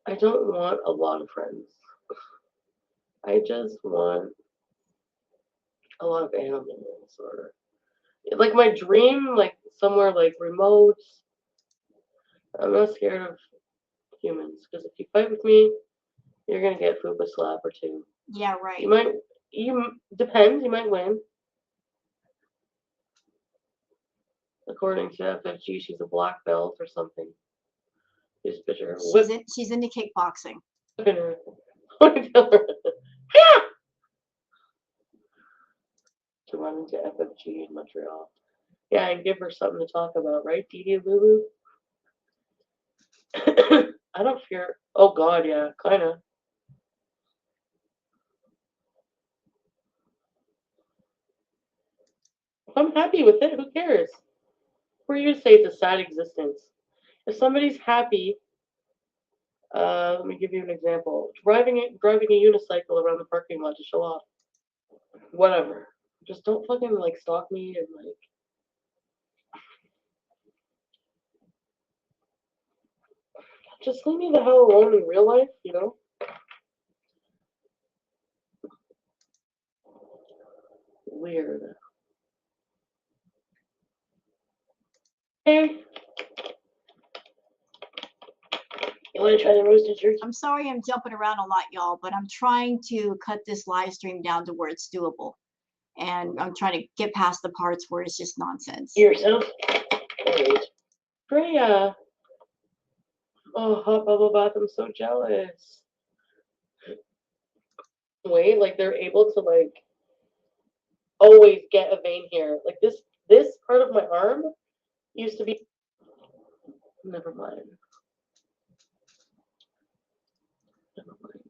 Speaker 2: I don't want a lot of friends. I just want a lot of animals, or like my dream, like somewhere like remote. I'm not scared of humans, because if you fight with me, you're gonna get fupa slap or two.
Speaker 1: Yeah, right.
Speaker 2: You depends, you might win. According to FFG, she's a black belt or something. Just picture her
Speaker 1: She's into kickboxing.
Speaker 2: whipping her. Tell her. Yeah! To run into FFG in Montreal. Yeah, and give her something to talk about, right, Dee Lulu? I don't fear. Oh God, yeah, kind of. I'm happy with it. Who cares? For you to say it's a sad existence. If somebody's happy, let me give you an example. Driving a unicycle around the parking lot to show off. Whatever. Just don't fucking like stalk me and like. Just leave me the hell alone in real life, you know? Weird. Hey. You want to try the roasted turkey?
Speaker 1: I'm sorry I'm jumping around a lot, y'all, but I'm trying to cut this live stream down to where it's doable. And I'm trying to get past the parts where it's just nonsense.
Speaker 2: Yourself? Freya. Oh, hot bubble bath. I'm so jealous. Wait, like they're able to like always get a vein here. Like this part of my arm used to be. Never mind. Never mind.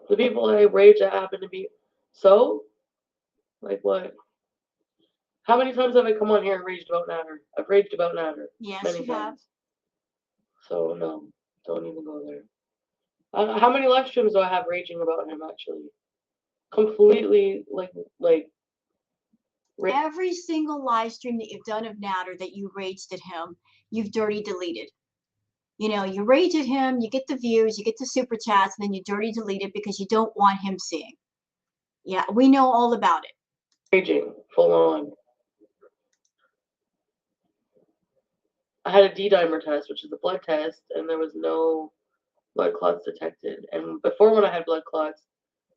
Speaker 2: The people I rage at happen to be so. Like what? How many times have I come on here and raged about Natter? I've raged about Natter.
Speaker 1: Yes,
Speaker 2: many
Speaker 1: you
Speaker 2: times.
Speaker 1: have.
Speaker 2: So no, don't even go there. How many live streams do I have raging about him actually? Completely like.
Speaker 1: Every single live stream that you've done of Natter that you raged at him, you've dirty deleted. You know, you rage at him, you get the views, you get the super chats, and then you dirty delete it because you don't want him seeing. Yeah, we know all about it.
Speaker 2: Raging, full on. I had a D-dimer test, which is a blood test, and there was no blood clots detected. And before, when I had blood clots,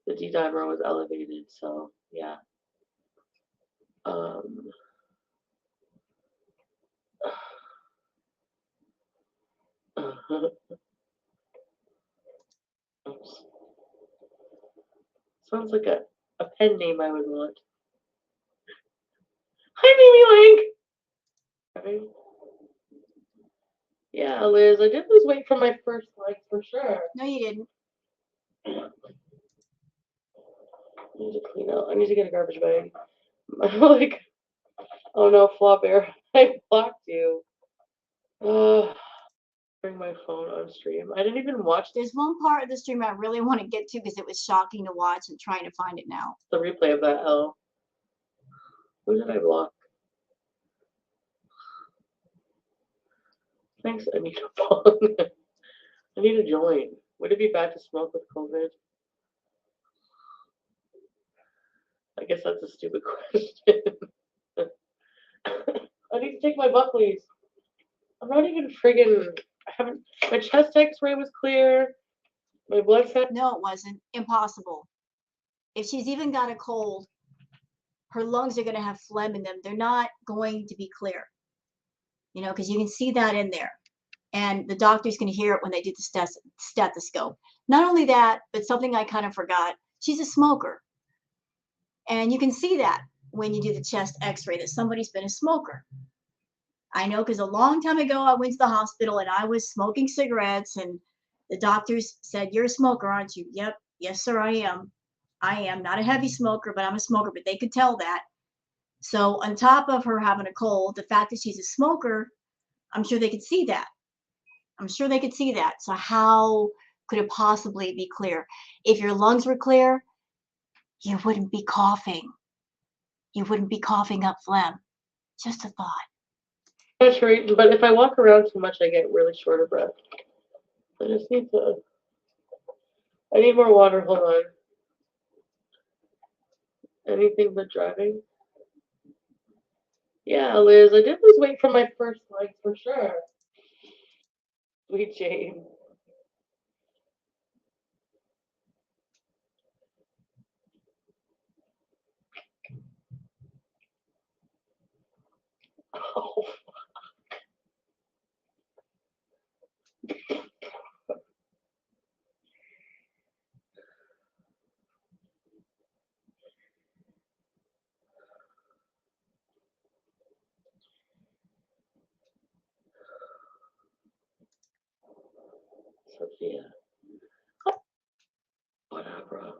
Speaker 2: the D-dimer was elevated. So yeah. Oops. Sounds like a pen name I would want. Hi, Mimi Link! Yeah, Liz, I did lose weight from my first like for sure.
Speaker 1: No, you didn't.
Speaker 2: I need to clean out. I need to get a garbage bag. Like, oh no, Flopbear, I blocked you. Bring my phone on stream. I didn't even watch.
Speaker 1: There's one part of the stream I really want to get to because it was shocking to watch. I'm trying to find it now.
Speaker 2: The replay of that hell. Who did I block? Thanks, Anita Pong. I need to join. Would it be bad to smoke with COVID? I guess that's a stupid question. I need to take my Buckley's. I'm not even friggin'. I haven't. My chest X-ray was clear. My blood test.
Speaker 1: No, it wasn't. Impossible. If she's even got a cold, her lungs are going to have phlegm in them. They're not going to be clear. You know, because you can see that in there. And the doctor's going to hear it when they do the stethoscope. Not only that, but something I kind of forgot. She's a smoker. And you can see that when you do the chest X-ray that somebody's been a smoker. I know because a long time ago I went to the hospital and I was smoking cigarettes, and the doctors said, "You're a smoker, aren't you?" Yep, yes, sir, I am. I am not a heavy smoker, but I'm a smoker, but they could tell that. So, on top of her having a cold, the fact that she's a smoker, I'm sure they could see that. I'm sure they could see that. So, how could it possibly be clear? If your lungs were clear, you wouldn't be coughing. You wouldn't be coughing up phlegm. Just a thought.
Speaker 2: That's right, but if I walk around too much, I get really short of breath. I just need to. I need more water. Hold on. Anything but driving. Yeah, Liz, I did lose weight from my first flight for sure. Sweet Jane. Oh, Sophia. Whatever.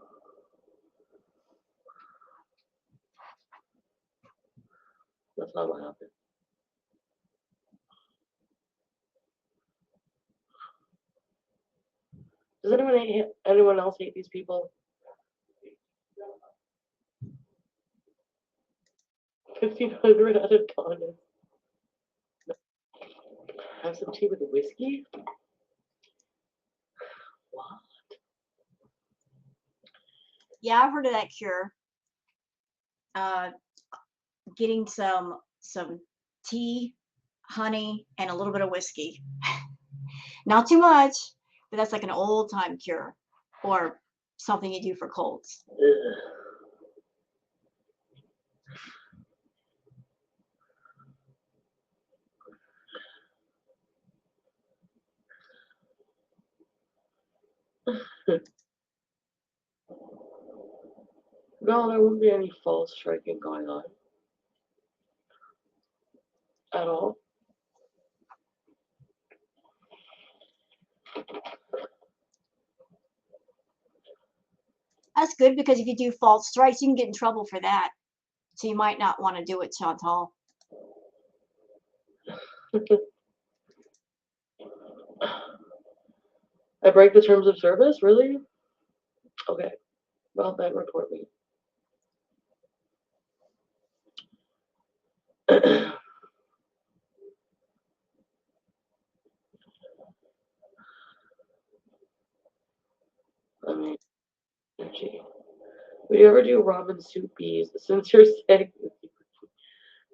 Speaker 2: That's not what happened. Does anyone else hate these people? 1,500 out of condoms. Have some tea with whiskey? What?
Speaker 1: Yeah, I've heard of that cure. Getting some tea, honey, and a little bit of whiskey. Not too much, but that's like an old time cure or something you do for colds.
Speaker 2: No, there won't be any false striking going on at all.
Speaker 1: That's good because if you do false strikes, you can get in trouble for that. So you might not want to do it, Chantal.
Speaker 2: I break the terms of service? Really? Okay. Well, then report me. I mean, gee. Would you ever do ramen soup bees since you're sick?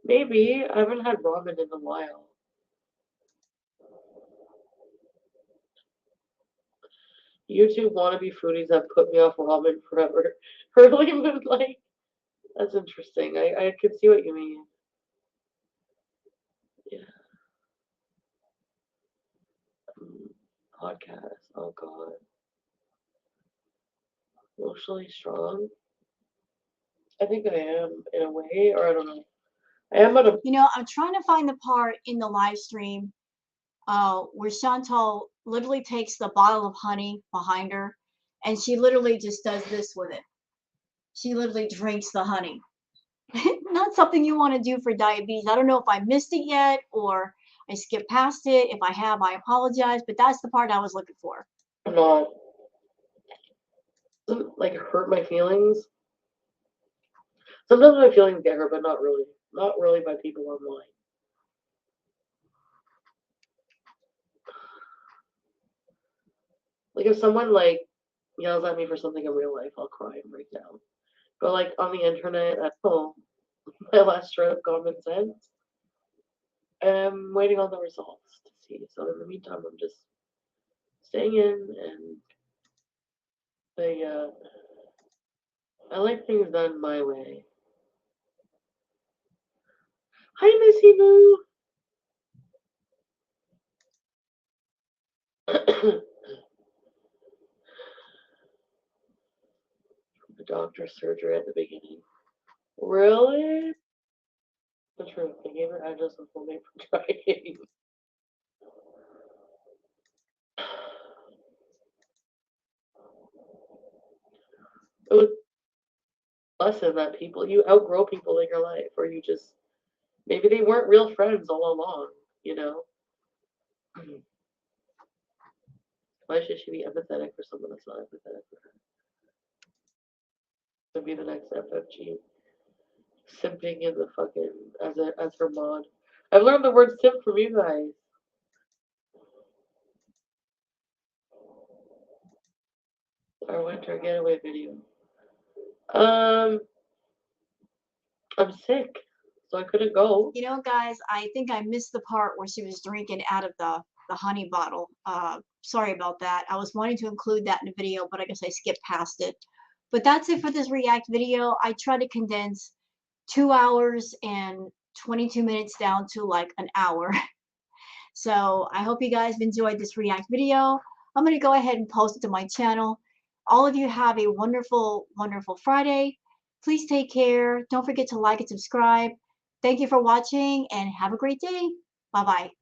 Speaker 2: Maybe. I haven't had ramen in a while. YouTube wannabe foodies have put me off ramen forever. Early mood like. That's interesting. I can see what you mean. Yeah. Podcast. Oh god. Emotionally strong. I think I am in a way, or I don't know. I am at a.
Speaker 1: You know, I'm trying to find the part in the live stream where Chantal literally takes the bottle of honey behind her and she literally just does this with it. She literally drinks the honey. Not something you want to do for diabetes. I don't know if I missed it yet or I skipped past it. If I have, I apologize, but that's the part I was looking for.
Speaker 2: I'm not. Doesn't like hurt my feelings. Sometimes my feelings get hurt, but not really. Not really by people online. Like if someone like yells at me for something in real life, I'll cry and break down. But like on the internet at home, my last shred of common sense, and I'm waiting on the results to see. So in the meantime, I'm just staying in, and I like things done my way. Hi, Missy Moo. The doctor's surgery at the beginning. Really? The truth. They gave her address and full name for trying. It was a lesson that you outgrow people in your life, or you just, maybe they weren't real friends all along, you know? Why should she be empathetic for someone that's not empathetic for her? To be the next FFG. Simping in the fucking, as her mod. I've learned the word simp from you guys. Our winter getaway video. I'm sick, so I couldn't go.
Speaker 1: You know, guys, I think I missed the part where she was drinking out of the honey bottle. Sorry about that. I was wanting to include that in the video, but I guess I skipped past it. But that's it for this react video. I try to condense 2 hours and 22 minutes down to like an hour. So I hope you guys enjoyed this react video. I'm going to go ahead and post it to my channel. All of you have a wonderful, wonderful Friday. Please take care. Don't forget to like and subscribe. Thank you for watching and have a great day. Bye-bye.